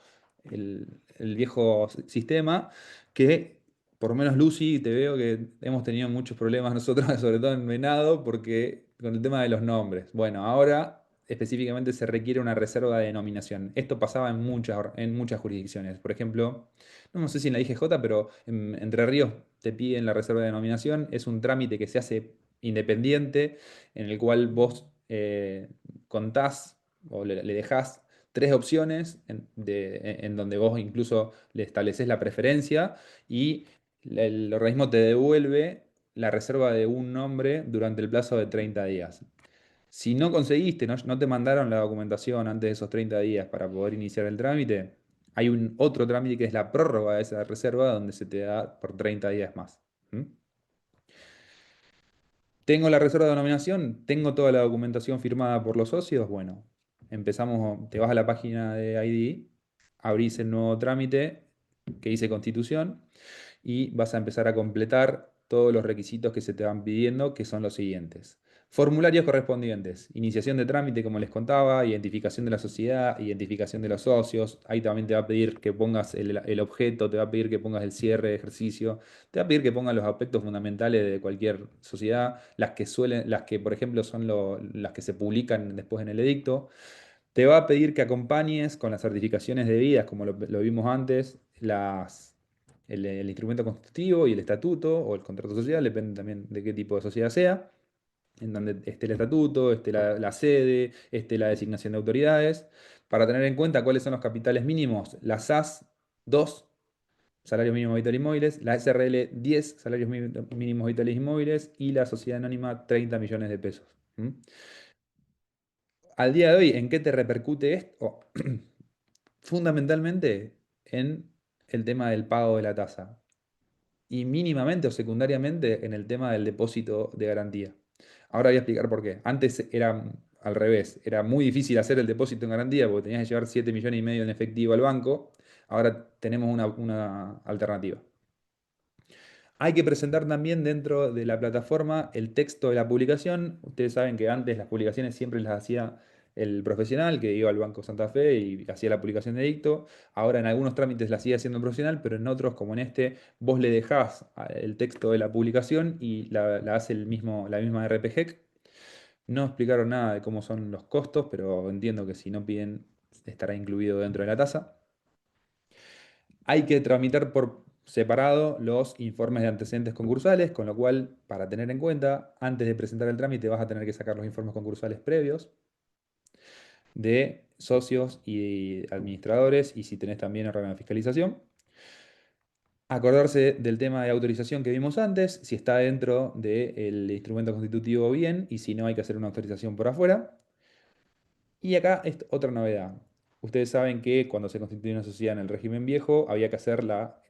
el viejo sistema, que por lo menos Lucy, te veo que hemos tenido muchos problemas nosotros, sobre todo en Venado, porque con el tema de los nombres. Bueno, ahora específicamente se requiere una reserva de denominación. Esto pasaba en muchas jurisdicciones. Por ejemplo, no sé si en la IGJ, pero en Entre Ríos te piden la reserva de denominación. Es un trámite que se hace independiente, en el cual vos contás o le dejás tres opciones en donde vos incluso le estableces la preferencia y el organismo te devuelve la reserva de un nombre durante el plazo de 30 días. Si no conseguiste, no te mandaron la documentación antes de esos 30 días para poder iniciar el trámite, hay un otro trámite que es la prórroga de esa reserva donde se te da por 30 días más. ¿Mm? ¿Tengo la reserva de denominación? ¿Tengo toda la documentación firmada por los socios? Bueno, empezamos, te vas a la página de ID, abrís el nuevo trámite que dice Constitución y vas a empezar a completar todos los requisitos que se te van pidiendo, que son los siguientes. Formularios correspondientes, iniciación de trámite, como les contaba, identificación de la sociedad, identificación de los socios. Ahí también te va a pedir que pongas el objeto, te va a pedir que pongas el cierre de ejercicio, te va a pedir que pongas los aspectos fundamentales de cualquier sociedad, las que por ejemplo son las que se publican después en el edicto. Te va a pedir que acompañes con las certificaciones debidas, como lo vimos antes, el instrumento constitutivo y el estatuto o el contrato social, depende también de qué tipo de sociedad sea, en donde esté el estatuto, esté la sede, esté la designación de autoridades, para tener en cuenta cuáles son los capitales mínimos, la SAS 2, salario mínimo vital inmóviles, la SRL 10, salarios mínimos vitales inmóviles, y la sociedad anónima 30 millones de pesos. ¿Mm? Al día de hoy, ¿en qué te repercute esto? Fundamentalmente en el tema del pago de la tasa y mínimamente o secundariamente en el tema del depósito de garantía. Ahora voy a explicar por qué. Antes era al revés, era muy difícil hacer el depósito en garantía porque tenías que llevar 7 millones y medio en efectivo al banco. Ahora tenemos una alternativa. Hay que presentar también dentro de la plataforma el texto de la publicación. Ustedes saben que antes las publicaciones siempre las hacía el profesional que iba al Banco Santa Fe y hacía la publicación de edicto. Ahora en algunos trámites la sigue haciendo el profesional, pero en otros, como en este, vos le dejás el texto de la publicación y la hace la misma RPG. No explicaron nada de cómo son los costos, pero entiendo que si no piden estará incluido dentro de la tasa. Hay que tramitar por separado los informes de antecedentes concursales, con lo cual, para tener en cuenta, antes de presentar el trámite vas a tener que sacar los informes concursales previos de socios y administradores, y si tenés también órgano de fiscalización. Acordarse del tema de autorización que vimos antes, si está dentro del instrumento constitutivo bien, y si no hay que hacer una autorización por afuera. Y acá es otra novedad. Ustedes saben que cuando se constituye una sociedad en el régimen viejo, había que hacer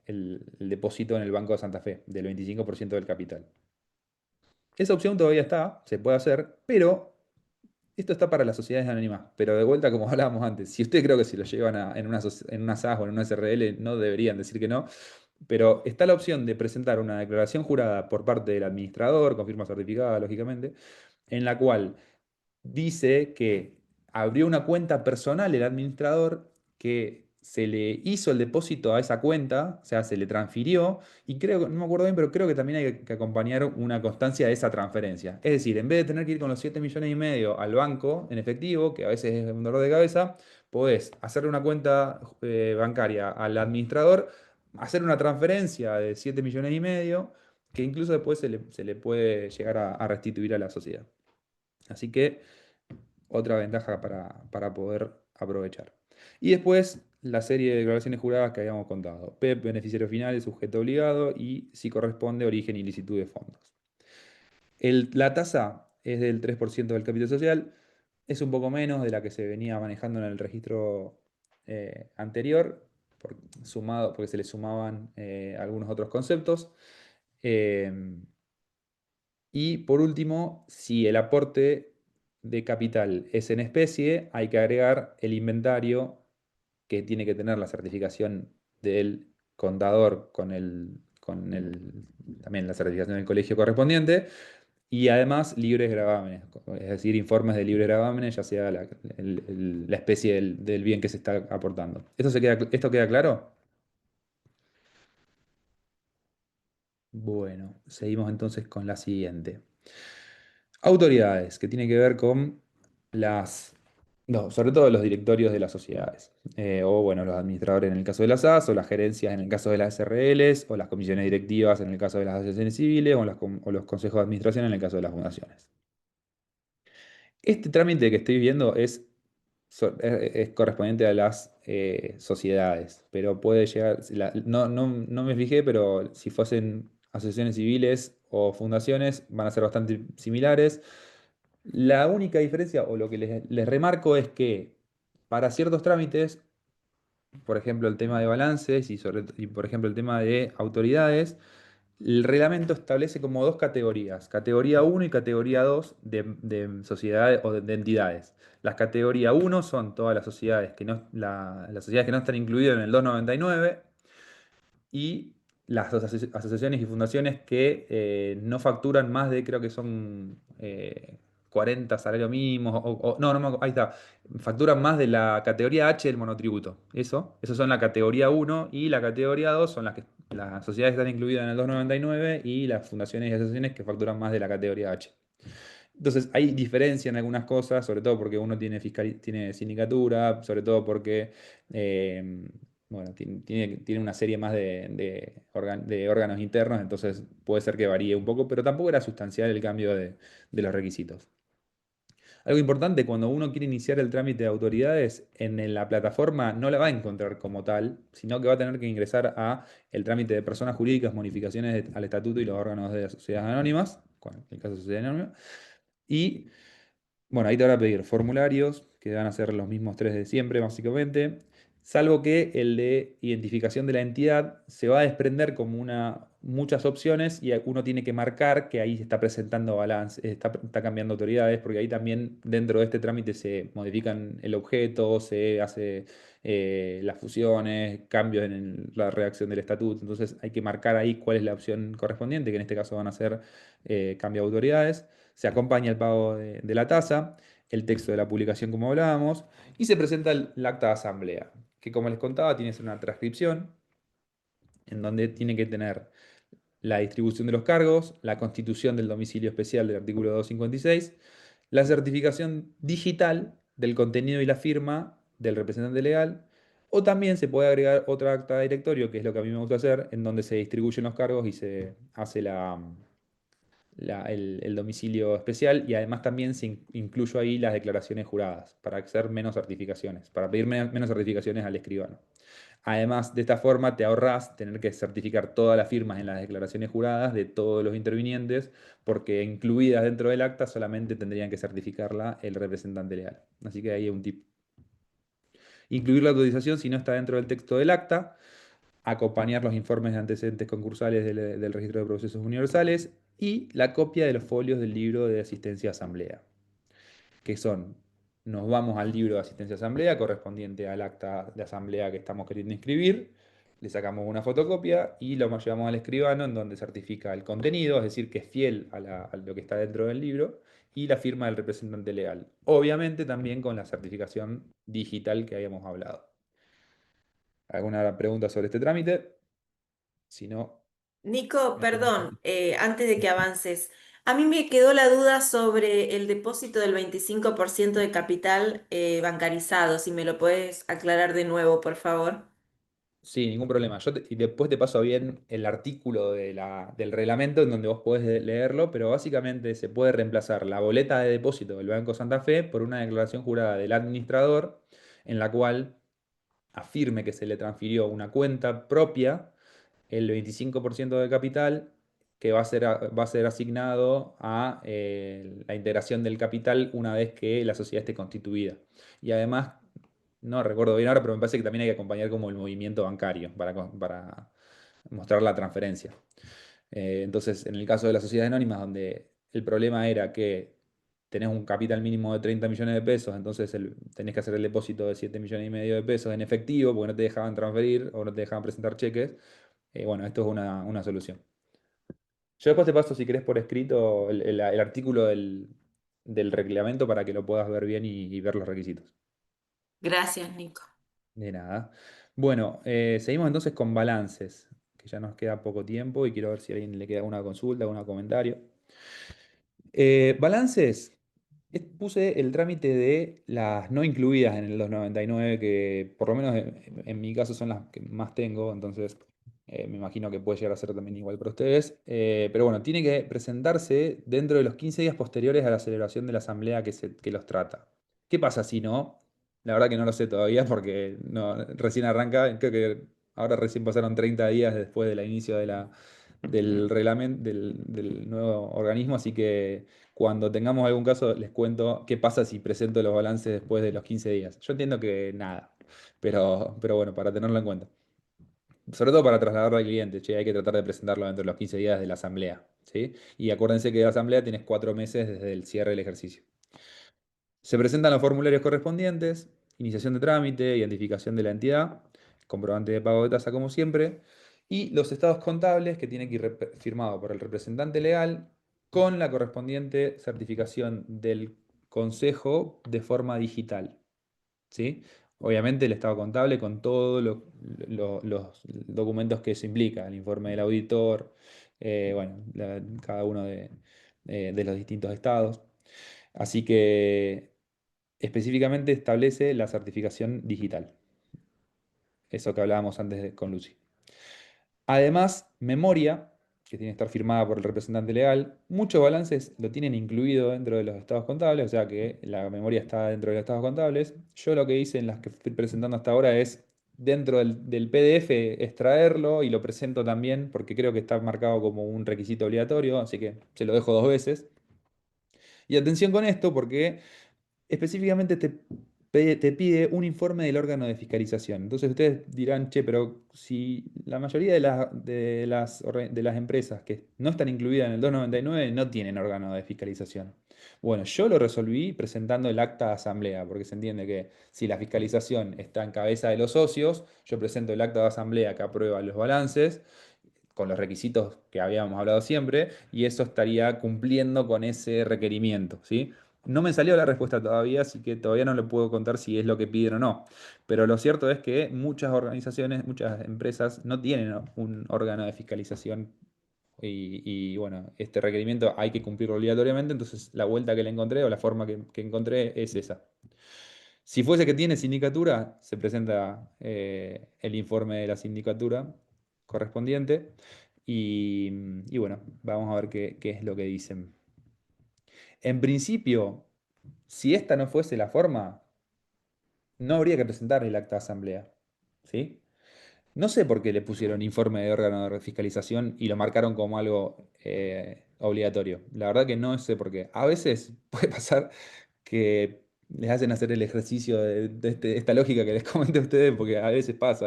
el depósito en el Banco de Santa Fe del 25% del capital. Esa opción todavía está, se puede hacer, pero Esto está para las sociedades anónimas, pero de vuelta, como hablábamos antes, si usted creo que si lo llevan en una SAS o en una SRL, no deberían decir que no, pero está la opción de presentar una declaración jurada por parte del administrador, con firma certificada, lógicamente, en la cual dice que abrió una cuenta personal el administrador, que se le hizo el depósito a esa cuenta, o sea, se le transfirió, y creo, no me acuerdo bien, pero creo que también hay que acompañar una constancia de esa transferencia. Es decir, en vez de tener que ir con los 7,5 millones al banco en efectivo, que a veces es un dolor de cabeza, podés hacerle una cuenta bancaria al administrador, hacer una transferencia de 7,5 millones, que incluso después se le puede llegar a restituir a la sociedad. Así que otra ventaja para poder aprovechar. Y después la serie de declaraciones juradas que habíamos contado. PEP, beneficiario final, sujeto obligado y si corresponde origen y licitud de fondos. La tasa es del 3% del capital social, es un poco menos de la que se venía manejando en el registro anterior, sumado, porque se le sumaban algunos otros conceptos. Eh, y por último, si el aporte de capital es en especie, hay que agregar el inventario que tiene que tener la certificación del contador también la certificación del colegio correspondiente y además libres gravámenes, es decir, informes de libres gravámenes, ya sea la especie del bien que se está aportando. ¿Esto queda claro? Bueno, seguimos entonces con la siguiente. Autoridades, que tiene que ver con no, sobre todo los directorios de las sociedades, o bueno, los administradores en el caso de las AS, o las gerencias en el caso de las SRLs, o las comisiones directivas en el caso de las asociaciones civiles, o los consejos de administración en el caso de las fundaciones. Este trámite que estoy viendo es correspondiente a las sociedades, pero puede llegar, no me fijé, pero si fuesen asociaciones civiles o fundaciones van a ser bastante similares. La única diferencia, o lo que les remarco, es que para ciertos trámites, por ejemplo el tema de balances y por ejemplo el tema de autoridades, el reglamento establece como dos categorías, categoría uno y categoría 2 de sociedades o de entidades. Las categoría uno son todas las sociedades las sociedades que no están incluidas en el 299 y las asociaciones y fundaciones que no facturan más de, creo que son 40 salarios mínimos, no, no ahí está, facturan más de la categoría H del monotributo. Esos son la categoría uno y la categoría 2 son las sociedades que están incluidas en el 299 y las fundaciones y asociaciones que facturan más de la categoría H. Entonces hay diferencia en algunas cosas, sobre todo porque uno tiene sindicatura, sobre todo porque bueno, tiene una serie más de órganos internos, entonces puede ser que varíe un poco, pero tampoco era sustancial el cambio de los requisitos. Algo importante, cuando uno quiere iniciar el trámite de autoridades, en la plataforma no la va a encontrar como tal, sino que va a tener que ingresar a el trámite de personas jurídicas, modificaciones al estatuto y los órganos de sociedades anónimas, en el caso de sociedad anónima, y bueno, ahí te van a pedir formularios, que van a ser los mismos tres de siempre, básicamente, salvo que el de identificación de la entidad se va a desprender como muchas opciones y uno tiene que marcar que ahí se está presentando balance, está cambiando autoridades, porque ahí también dentro de este trámite se modifican el objeto, se hace las fusiones, cambios en la redacción del estatuto, entonces hay que marcar ahí cuál es la opción correspondiente, que en este caso van a ser cambio de autoridades. Se acompaña el pago de la tasa, el texto de la publicación como hablábamos, y se presenta el acta de asamblea, que como les contaba tiene que ser una transcripción, en donde tiene que tener la distribución de los cargos, la constitución del domicilio especial del artículo 256, la certificación digital del contenido y la firma del representante legal, o también se puede agregar otra acta de directorio, que es lo que a mí me gusta hacer, en donde se distribuyen los cargos y se hace el domicilio especial y además también incluyo ahí las declaraciones juradas para hacer menos certificaciones, para pedir menos certificaciones al escribano. Además, de esta forma te ahorras tener que certificar todas las firmas en las declaraciones juradas de todos los intervinientes, porque incluidas dentro del acta solamente tendrían que certificarla el representante legal. Así que ahí hay un tip. Incluir la autorización si no está dentro del texto del acta, acompañar los informes de antecedentes concursales del registro de procesos universales y la copia de los folios del libro de asistencia a asamblea. que son, nos vamos al libro de asistencia a asamblea correspondiente al acta de asamblea que estamos queriendo inscribir, le sacamos una fotocopia y lo llevamos al escribano en donde certifica el contenido, es decir, que es fiel a lo que está dentro del libro, y la firma del representante legal. Obviamente también con la certificación digital que habíamos hablado. ¿Alguna pregunta sobre este trámite? Si no, Nico, perdón, antes de que avances, a mí me quedó la duda sobre el depósito del 25% de capital bancarizado, si me lo puedes aclarar de nuevo, por favor. sí, ningún problema. Y después te paso bien el artículo del reglamento en donde vos podés leerlo, pero básicamente se puede reemplazar la boleta de depósito del Banco Santa Fe por una declaración jurada del administrador en la cual afirme que se le transfirió una cuenta propia el 25% del capital que va a ser asignado a la integración del capital una vez que la sociedad esté constituida. Y además, no recuerdo bien ahora, pero me parece que también hay que acompañar como el movimiento bancario para mostrar la transferencia. Entonces, en el caso de las sociedades anónimas, donde el problema era que tenés un capital mínimo de 30 millones de pesos, entonces tenés que hacer el depósito de 7 millones y medio de pesos en efectivo porque no te dejaban transferir o no te dejaban presentar cheques. Bueno, esto es una solución. Yo después te paso, si querés, por escrito el artículo del reglamento para que lo puedas ver bien y ver los requisitos. Gracias, Nico. De nada. Bueno, seguimos entonces con balances, que ya nos queda poco tiempo y quiero ver si a alguien le queda alguna consulta, algún comentario. Balances. Puse el trámite de las no incluidas en el 299, que por lo menos en mi caso son las que más tengo, entonces me imagino que puede llegar a ser también igual para ustedes. Pero bueno, tiene que presentarse dentro de los 15 días posteriores a la celebración de la asamblea que los trata. ¿Qué pasa si no? La verdad que no lo sé todavía porque no, recién arranca, creo que ahora recién pasaron 30 días después del inicio del reglamento, del nuevo organismo, así que cuando tengamos algún caso, les cuento qué pasa si presento los balances después de los 15 días. Yo entiendo que nada, pero bueno, para tenerlo en cuenta. Sobre todo para trasladarlo al cliente, che, hay que tratar de presentarlo dentro de los 15 días de la asamblea, ¿sí? Y acuérdense que de la asamblea tienes 4 meses desde el cierre del ejercicio. Se presentan los formularios correspondientes, iniciación de trámite, identificación de la entidad, comprobante de pago de tasa como siempre, y los estados contables que tienen que ir firmado por el representante legal con la correspondiente certificación del consejo de forma digital, ¿sí? Obviamente el estado contable con todos los documentos que eso implica, el informe del auditor, bueno, cada uno de los distintos estados. Así que específicamente establece la certificación digital. Eso que hablábamos antes con Lucy. Además, memoria, que tiene que estar firmada por el representante legal. Muchos balances lo tienen incluido dentro de los estados contables, o sea que la memoria está dentro de los estados contables. Yo lo que hice en las que estoy presentando hasta ahora es dentro del PDF extraerlo y lo presento también porque creo que está marcado como un requisito obligatorio, así que se lo dejo 2 veces. Y atención con esto porque específicamente te pide un informe del órgano de fiscalización. Entonces ustedes dirán, che, pero si la mayoría de las empresas que no están incluidas en el 299 no tienen órgano de fiscalización. Bueno, yo lo resolví presentando el acta de asamblea, porque se entiende que si la fiscalización está en cabeza de los socios, yo presento el acta de asamblea que aprueba los balances con los requisitos que habíamos hablado siempre, y eso estaría cumpliendo con ese requerimiento, ¿sí? No me salió la respuesta todavía, así que todavía no le puedo contar si es lo que piden o no. Pero lo cierto es que muchas organizaciones, muchas empresas no tienen un órgano de fiscalización y, bueno, este requerimiento hay que cumplirlo obligatoriamente, entonces la vuelta que le encontré o la forma que encontré es esa. Si fuese que tiene sindicatura, se presenta el informe de la sindicatura correspondiente y bueno, vamos a ver qué es lo que dicen. En principio, si esta no fuese la forma, no habría que presentar el acta de asamblea, ¿sí? No sé por qué le pusieron informe de órgano de fiscalización y lo marcaron como algo obligatorio. La verdad que no sé por qué. A veces puede pasar que les hacen hacer el ejercicio de esta lógica que les comenté a ustedes, porque a veces pasa,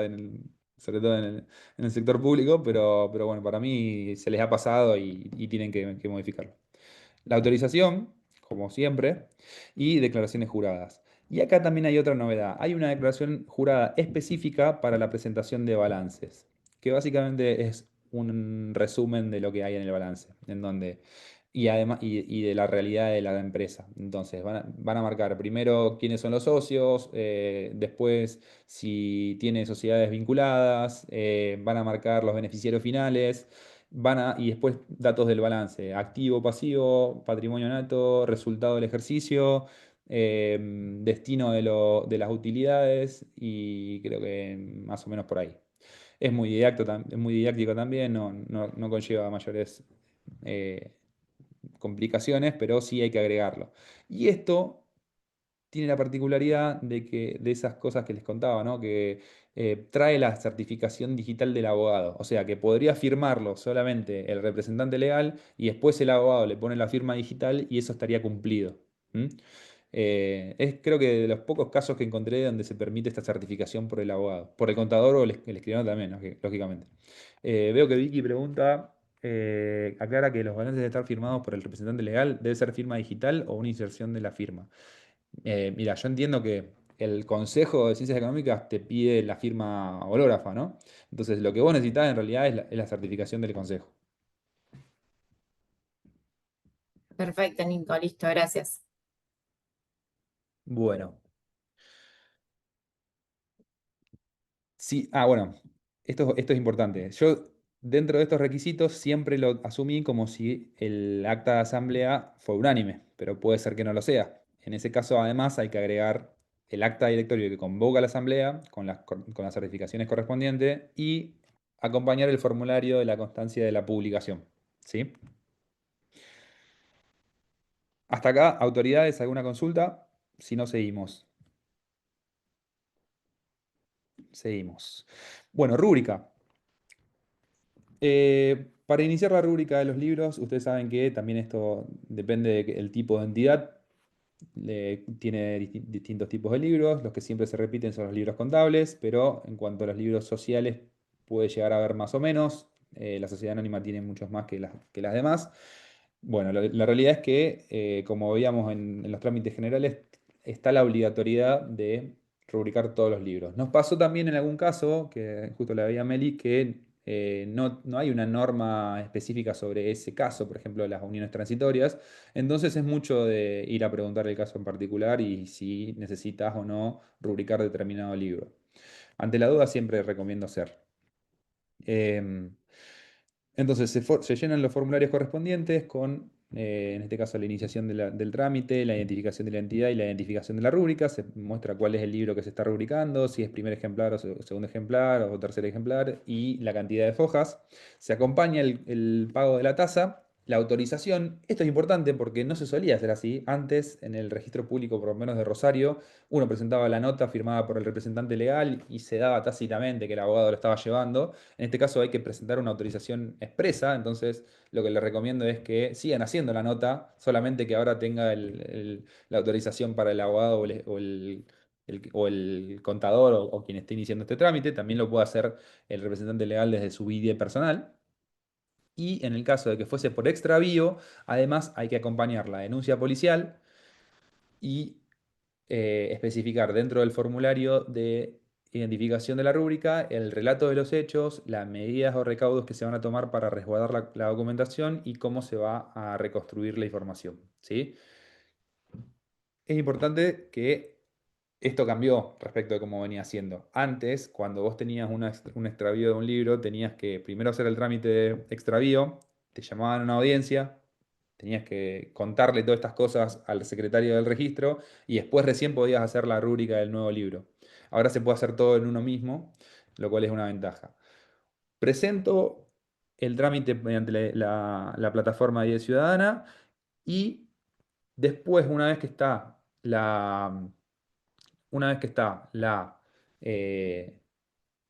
sobre todo en el sector público, pero bueno, para mí se les ha pasado y tienen que modificarlo. La autorización como siempre, y declaraciones juradas. Y acá también hay otra novedad. Hay una declaración jurada específica para la presentación de balances, que básicamente es un resumen de lo que hay en el balance, en donde, y además, y de la realidad de la empresa. Entonces, van a marcar primero quiénes son los socios, después si tiene sociedades vinculadas, van a marcar los beneficiarios finales, y después datos del balance, activo, pasivo, patrimonio neto, resultado del ejercicio, destino de las utilidades y creo que más o menos por ahí. Es muy didáctico también, no conlleva mayores eh, complicaciones, pero sí hay que agregarlo. Y esto tiene la particularidad de esas cosas que les contaba, ¿no? Que trae la certificación digital del abogado. O sea, que podría firmarlo solamente el representante legal y después el abogado le pone la firma digital y eso estaría cumplido. ¿Mm? Es creo que de los pocos casos que encontré donde se permite esta certificación por el abogado. Por el contador o el escribano también, lógicamente. Veo que Vicky pregunta, aclara que los balances de estar firmados por el representante legal debe ser firma digital o una inserción de la firma. Mira, yo entiendo que el Consejo de Ciencias Económicas te pide la firma hológrafa, ¿no? Entonces, lo que vos necesitas en realidad es la certificación del Consejo. Perfecto, Nico, listo, gracias. Bueno, sí, bueno, esto es importante. Yo, dentro de estos requisitos, siempre lo asumí como si el acta de asamblea fue unánime, pero puede ser que no lo sea. En ese caso, además, hay que agregar el acta de directorio que convoca la asamblea con las certificaciones correspondientes y acompañar el formulario de la constancia de la publicación. ¿Sí? Hasta acá, autoridades, ¿alguna consulta? Si no, seguimos. Seguimos. Bueno, rúbrica. Para iniciar la rúbrica de los libros, ustedes saben que también esto depende del tipo de entidad. Tiene distintos tipos de libros. Los que siempre se repiten son los libros contables, pero en cuanto a los libros sociales, puede llegar a haber más o menos. La sociedad anónima tiene muchos más que las demás. Bueno, la realidad es que, como veíamos en los trámites generales, está la obligatoriedad de rubricar todos los libros. Nos pasó también en algún caso, que justo la veía Meli, que no hay una norma específica sobre ese caso, por ejemplo, las uniones transitorias. Entonces es mucho de ir a preguntar el caso en particular y si necesitas o no rubricar determinado libro. Ante la duda siempre recomiendo hacer. Em, entonces se llenan los formularios correspondientes con, en este caso, la iniciación del trámite, la identificación de la entidad y la identificación de la rúbrica. Se muestra cuál es el libro que se está rubricando, si es primer ejemplar o segundo ejemplar o tercer ejemplar y la cantidad de fojas. Se acompaña el pago de la tasa. La autorización, esto es importante porque no se solía hacer así. Antes, en el registro público, por lo menos de Rosario, uno presentaba la nota firmada por el representante legal y se daba tácitamente que el abogado lo estaba llevando. En este caso hay que presentar una autorización expresa, entonces lo que les recomiendo es que sigan haciendo la nota, solamente que ahora tenga la autorización para el abogado o el contador o quien esté iniciando este trámite, también lo puede hacer el representante legal desde su BIDIE personal. Y en el caso de que fuese por extravío, además hay que acompañar la denuncia policial y especificar dentro del formulario de identificación de la rúbrica el relato de los hechos, las medidas o recaudos que se van a tomar para resguardar la documentación y cómo se va a reconstruir la información. ¿Sí? Es importante que esto cambió respecto de cómo venía siendo. Antes, cuando vos tenías un extravío de un libro, tenías que primero hacer el trámite de extravío, te llamaban a una audiencia, tenías que contarle todas estas cosas al secretario del registro y después recién podías hacer la rúbrica del nuevo libro. Ahora se puede hacer todo en uno mismo, lo cual es una ventaja. Presento el trámite mediante la plataforma de Ciudadana y después, una vez que está eh,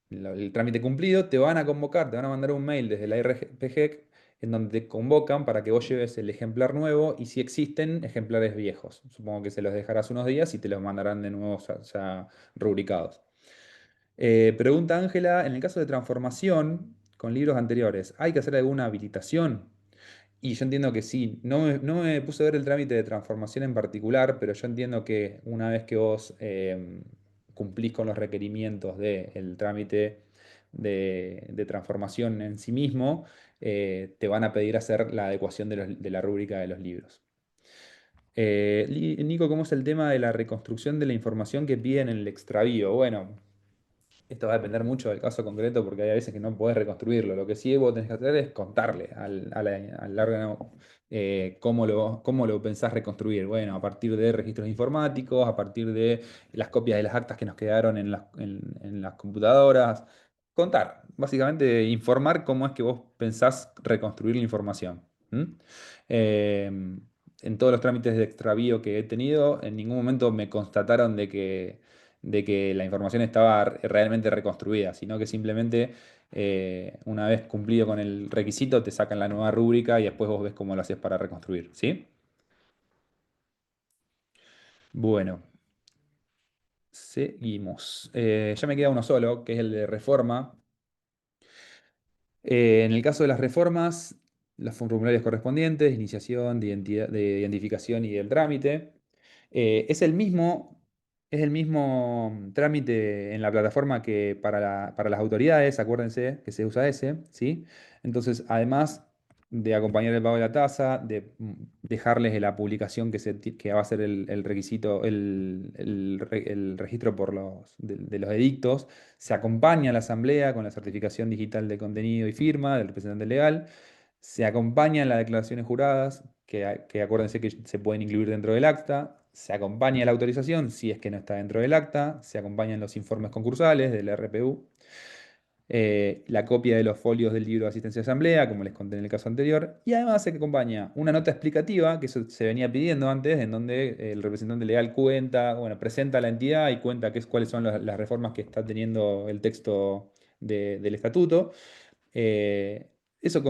el trámite cumplido, te van a convocar, te van a mandar un mail desde la RPGEC en donde te convocan para que vos lleves el ejemplar nuevo y si existen ejemplares viejos. Supongo que se los dejarás unos días y te los mandarán de nuevo ya rubricados. Pregunta Ángela, en el caso de transformación con libros anteriores, ¿hay que hacer alguna habilitación? Y yo entiendo que sí, no me puse a ver el trámite de transformación en particular, pero yo entiendo que una vez que vos cumplís con los requerimientos del trámite de transformación en sí mismo, te van a pedir hacer la adecuación de la rúbrica de los libros. Nico, ¿cómo es el tema de la reconstrucción de la información que piden en el extravío? Bueno, esto va a depender mucho del caso concreto porque hay veces que no podés reconstruirlo. Lo que sí vos tenés que hacer es contarle al órgano cómo lo pensás reconstruir. Bueno, a partir de registros informáticos, a partir de las copias de las actas que nos quedaron en las computadoras. Contar, básicamente informar cómo es que vos pensás reconstruir la información. ¿Mm? Eh, en todos los trámites de extravío que he tenido, en ningún momento me constataron de que la información estaba realmente reconstruida, sino que simplemente una vez cumplido con el requisito te sacan la nueva rúbrica y después vos ves cómo lo haces para reconstruir, ¿sí? Bueno, seguimos. Ya me queda uno solo, que es el de reforma. En el caso de las reformas, los formularios correspondientes, iniciación, de identificación y del trámite, es el mismo trámite en la plataforma que para las autoridades, acuérdense que se usa ese, ¿sí? Entonces, además de acompañar el pago de la tasa, de dejarles la publicación que va a ser el requisito, el registro de los edictos, se acompaña a la asamblea con la certificación digital de contenido y firma del representante legal. Se acompañan las declaraciones juradas, que acuérdense que se pueden incluir dentro del acta. Se acompaña la autorización, si es que no está dentro del acta. Se acompañan los informes concursales del RPU. La copia de los folios del libro de asistencia de asamblea, como les conté en el caso anterior. Y además se acompaña una nota explicativa, que eso se venía pidiendo antes, en donde el representante legal presenta a la entidad y cuenta cuáles son las reformas que está teniendo el texto del estatuto. Eh, Eso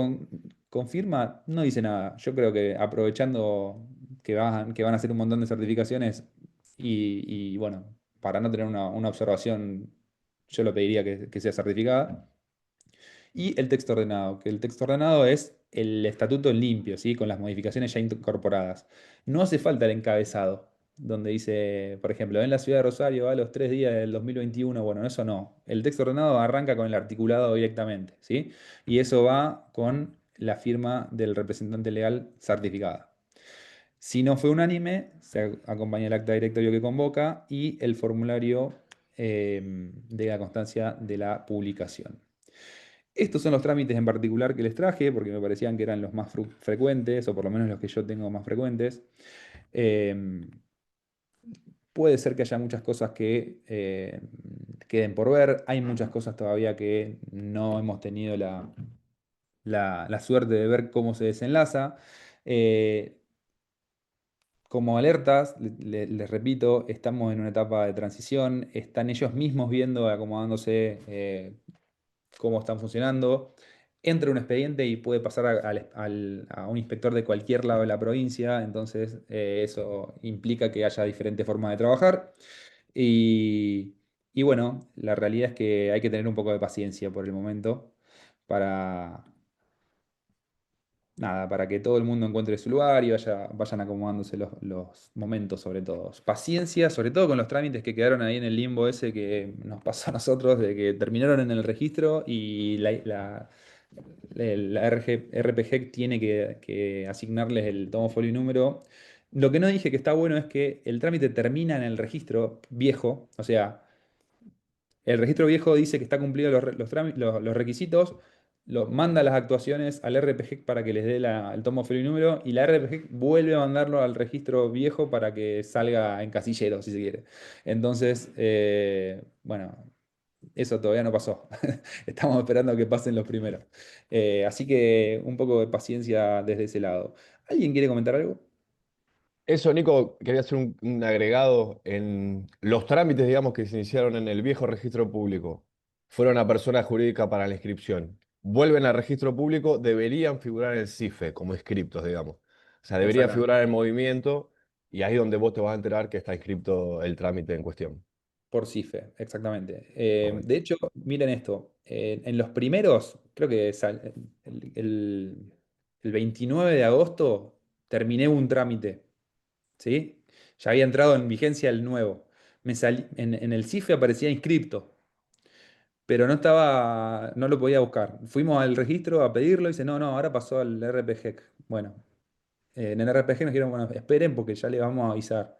confirma, no dice nada. Yo creo que aprovechando que van a hacer un montón de certificaciones y bueno, para no tener una observación, yo lo pediría que sea certificada. Y el texto ordenado, que el texto ordenado es el estatuto en limpio, ¿sí? Con las modificaciones ya incorporadas. No hace falta el encabezado, donde dice, por ejemplo, en la ciudad de Rosario va a los 3 días del 2021. Bueno, eso no. El texto ordenado arranca con el articulado directamente, ¿sí? Y eso va con la firma del representante legal certificada. Si no fue unánime, se acompaña el acta directorio que convoca y el formulario de la constancia de la publicación. Estos son los trámites en particular que les traje porque me parecían que eran los más frecuentes, o por lo menos los que yo tengo más frecuentes. Em, Puede ser que haya muchas cosas que queden por ver. Hay muchas cosas todavía que no hemos tenido la suerte de ver cómo se desenlaza. Eh, Como alertas, les repito, estamos en una etapa de transición. Están ellos mismos viendo, acomodándose cómo están funcionando. Entra un expediente y puede pasar a un inspector de cualquier lado de la provincia, entonces eso implica que haya diferentes formas de trabajar. Y, y bueno, la realidad es que hay que tener un poco de paciencia por el momento para, nada, para que todo el mundo encuentre su lugar y vayan acomodándose los momentos, sobre todo. Paciencia, sobre todo con los trámites que quedaron ahí en el limbo ese que nos pasó a nosotros, de que terminaron en el registro y la RPG tiene que asignarles el tomo, folio y número. Lo que no dije que está bueno es que el trámite termina en el registro viejo, o sea, el registro viejo dice que está cumplido los requisitos, manda las actuaciones al RPG para que les dé el tomo, folio y número, y la RPG vuelve a mandarlo al registro viejo para que salga en casillero, si se quiere. Entonces, bueno, eso todavía no pasó. Estamos esperando que pasen los primeros. Así que un poco de paciencia desde ese lado. ¿Alguien quiere comentar algo? Eso, Nico, quería hacer un agregado en los trámites, digamos, que se iniciaron en el viejo registro público. Fueron a persona jurídica para la inscripción. Vuelven al registro público, deberían figurar en el CIFE como inscriptos, digamos. O sea, debería Exactamente. figurar en movimiento y ahí es donde vos te vas a enterar que está inscripto el trámite en cuestión. Por CIFE, exactamente. De Correcto. hecho, miren esto. En los primeros, creo que el 29 de agosto terminé un trámite, ¿sí? Ya había entrado en vigencia el nuevo. En el CIFE aparecía inscripto, pero no estaba, no lo podía buscar. Fuimos al registro a pedirlo y dice, no, no, ahora pasó al RPG. Bueno, en el RPG nos dijeron, bueno, esperen porque ya le vamos a avisar.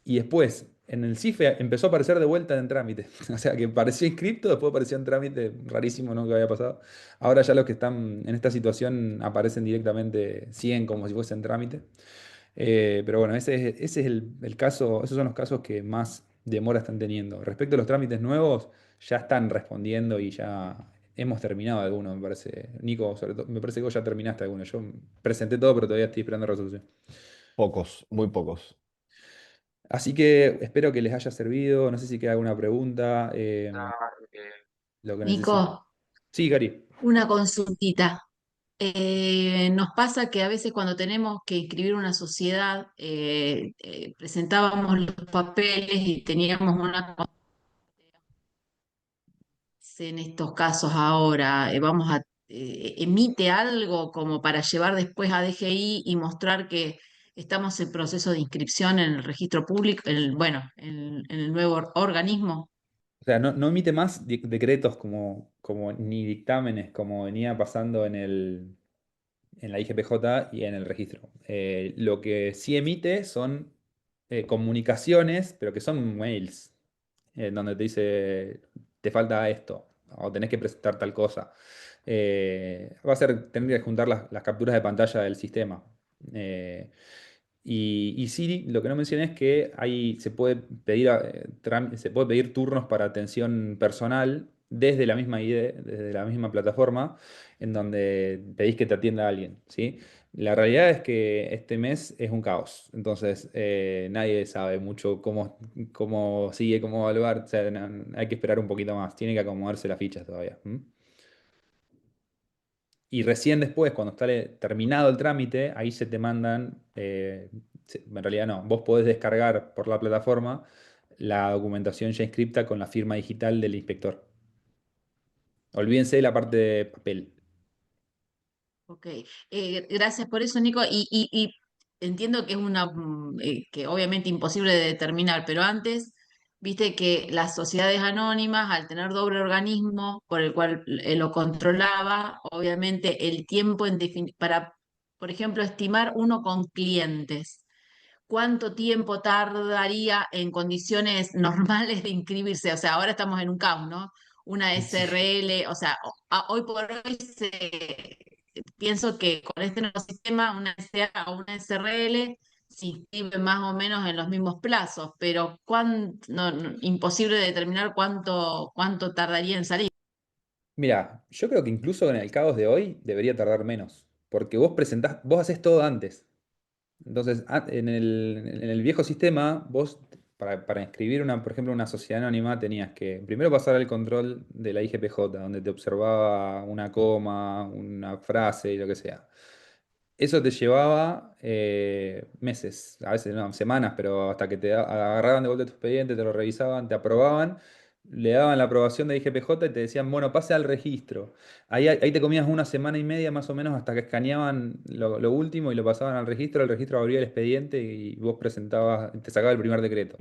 Y después, en el CIFE empezó a aparecer de vuelta en trámite. O sea, que parecía inscripto, después aparecía en trámite, rarísimo, ¿no? Que había pasado. Ahora ya los que están en esta situación aparecen directamente, siguen como si fuesen trámite. Pero bueno, ese es el caso, esos son los casos que más demora están teniendo. Respecto a los trámites nuevos, ya están respondiendo y ya hemos terminado algunos, me parece. Nico, sobre todo, me parece que vos ya terminaste algunos. Yo presenté todo, pero todavía estoy esperando resolución. Pocos, muy pocos. Así que espero que les haya servido. No sé si queda alguna pregunta, lo que necesiten. Nico, Sí, Gary. una consultita. Nos pasa que a veces cuando tenemos que inscribir una sociedad, presentábamos los papeles y teníamos una en estos casos ahora, emite algo como para llevar después a DGI y mostrar que estamos en proceso de inscripción en el registro público, bueno, en el nuevo organismo. O sea, no emite más decretos ni dictámenes como venía pasando en la IGPJ y en el registro. Lo que sí emite son comunicaciones, pero que son mails, donde te dice, te falta esto, o tenés que presentar tal cosa. Tener que juntar las capturas de pantalla del sistema. Eh, y sí, lo que no mencioné es que se puede pedir turnos para atención personal desde la misma IDE, desde la misma plataforma, en donde pedís que te atienda alguien, ¿sí? La realidad es que este mes es un caos, entonces nadie sabe mucho cómo sigue, cómo evaluar, o sea, hay que esperar un poquito más, tiene que acomodarse las fichas todavía. ¿M? Y recién después, cuando está terminado el trámite, ahí se te mandan, en realidad no, vos podés descargar por la plataforma la documentación ya inscripta con la firma digital del inspector. Olvídense de la parte de papel. Ok, gracias por eso, Nico. Y entiendo que es que obviamente imposible de determinar, pero antes, viste que las sociedades anónimas, al tener doble organismo por el cual lo controlaba, obviamente el tiempo para, por ejemplo, estimar uno con clientes. ¿Cuánto tiempo tardaría en condiciones normales de inscribirse? O sea, ahora estamos en un caos, ¿no? Una Sí. SRL, o sea, hoy por hoy pienso que con este nuevo sistema, una SA o una SRL se inscribe más o menos en los mismos plazos, pero imposible determinar cuánto tardaría en salir. Mira, yo creo que incluso en el caos de hoy debería tardar menos, porque vos haces todo antes. Entonces, en el viejo sistema, vos para inscribir por ejemplo, una sociedad anónima tenías que primero pasar el control de la IGPJ, donde te observaba una coma, una frase y lo que sea. Eso te llevaba meses, a veces no, semanas, pero hasta que agarraban de vuelta tu expediente, te lo revisaban, te aprobaban, le daban la aprobación de IGPJ y te decían, bueno, pase al registro. Ahí te comías una semana y media más o menos hasta que escaneaban lo último y lo pasaban al registro. El registro abría el expediente y vos te sacaba el primer decreto.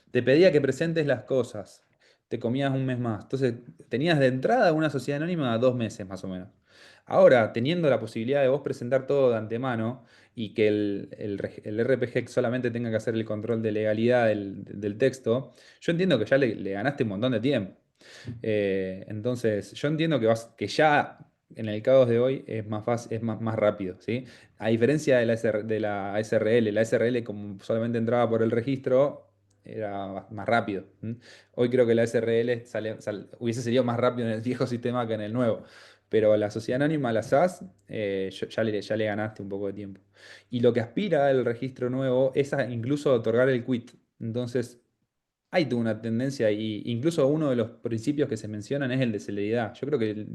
Te pedía que presentes las cosas, te comías un mes más. Entonces, tenías de entrada una sociedad anónima a 2 meses más o menos. Ahora, teniendo la posibilidad de vos presentar todo de antemano y que el RPG solamente tenga que hacer el control de legalidad del texto, yo entiendo que ya le ganaste un montón de tiempo. Entonces, yo entiendo que ya en el caos de hoy es más fácil, es más rápido, ¿sí? A diferencia de la SRL, la SRL como solamente entraba por el registro, era más rápido. ¿M? Hoy creo que la SRL hubiese sido más rápido en el viejo sistema que en el nuevo. Pero la sociedad anónima, la SAS, ya le ganaste un poco de tiempo. Y lo que aspira el registro nuevo es incluso otorgar el quit. Entonces, hay toda una tendencia, y incluso uno de los principios que se mencionan es el de celeridad. Yo creo que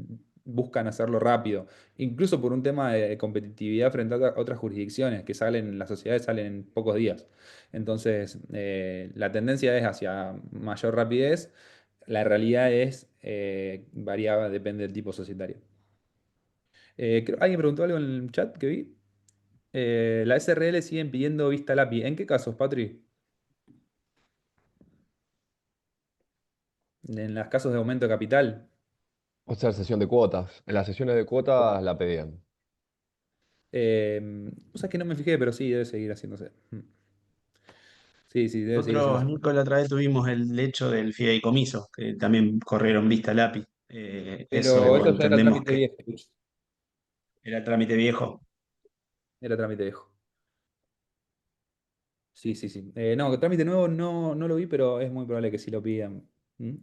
buscan hacerlo rápido, incluso por un tema de competitividad frente a otras jurisdicciones que las sociedades salen en pocos días. Entonces, la tendencia es hacia mayor rapidez. La realidad es variable, depende del tipo societario. Alguien preguntó algo en el chat que vi. La SRL siguen pidiendo vista lápiz. ¿En qué casos, Patri? ¿En los casos de aumento de capital? O sea, sesión de cuotas. En las sesiones de cuotas la pedían. O sea, que no me fijé, pero sí, debe seguir haciéndose. Sí, sí, debe seguir Nosotros, haciéndose. Nico, la otra vez tuvimos el hecho del fideicomiso, que también corrieron vista lápiz. Pero Eso eso ya era entendemos trámite que viejo. era trámite viejo. Era trámite viejo. Sí, sí, sí. No, trámite nuevo no lo vi, pero es muy probable que sí lo pidan. ¿Mm?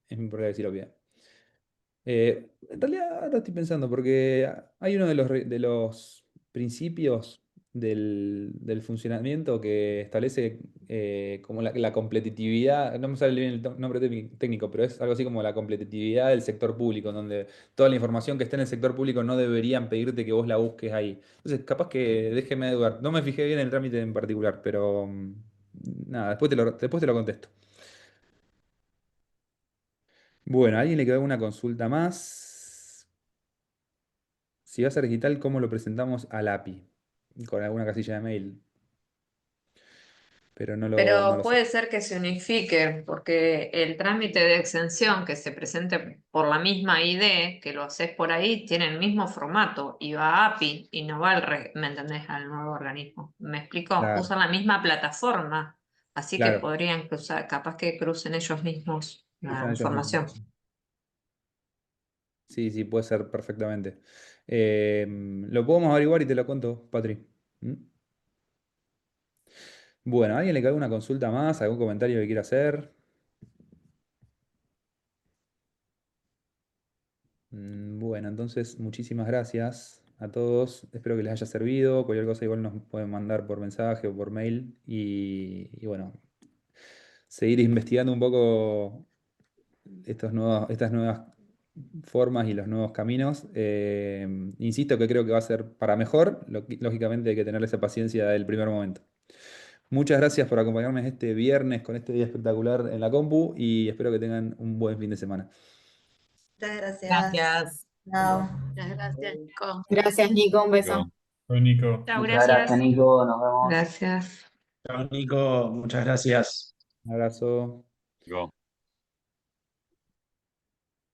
Es muy probable que sí lo pidan. En realidad ahora estoy pensando, porque hay uno de los principios del funcionamiento que establece como la competitividad, no me sale bien el nombre técnico, pero es algo así como la competitividad del sector público, en donde toda la información que está en el sector público no deberían pedirte que vos la busques ahí. Entonces, capaz que déjeme de dudar. No me fijé bien en el trámite en particular, pero nada, después te lo contesto. Bueno, ¿a alguien le quedó alguna consulta más? Si va a ser digital, ¿cómo lo presentamos al API? Con alguna casilla de mail. Pero no Pero lo sé. puede ser que se unifique, porque el trámite de exención que se presente por la misma ID, que lo haces por ahí, tiene el mismo formato y va a API y no va ¿me entendés? Al nuevo organismo. ¿Me explico? Claro, Usan la misma plataforma, así que claro. podrían cruzar, capaz que crucen ellos mismos la Usan ellos mismos. información. Sí, sí, puede ser perfectamente. Lo podemos averiguar y te lo cuento, Patri. ¿Mm? Bueno, ¿a alguien le quedó una consulta más? ¿Algún comentario que quiera hacer? Bueno, entonces muchísimas gracias a todos. Espero que les haya servido. Cualquier cosa igual nos pueden mandar por mensaje o por mail. Y bueno, seguir investigando un poco estas nuevas formas y los nuevos caminos. Insisto que creo que va a ser para mejor. Lógicamente hay que tener esa paciencia del primer momento. Muchas gracias por acompañarme este viernes con este día espectacular en la compu y espero que tengan un buen fin de semana. Muchas gracias. Gracias. Chao. Muchas gracias, Nico. Gracias, Nico, un beso. Digo, Soy Nico. Chao, Muchas gracias, gracias. Nico. Nos vemos. Gracias. Chao, Nico, muchas gracias. Un abrazo. digo.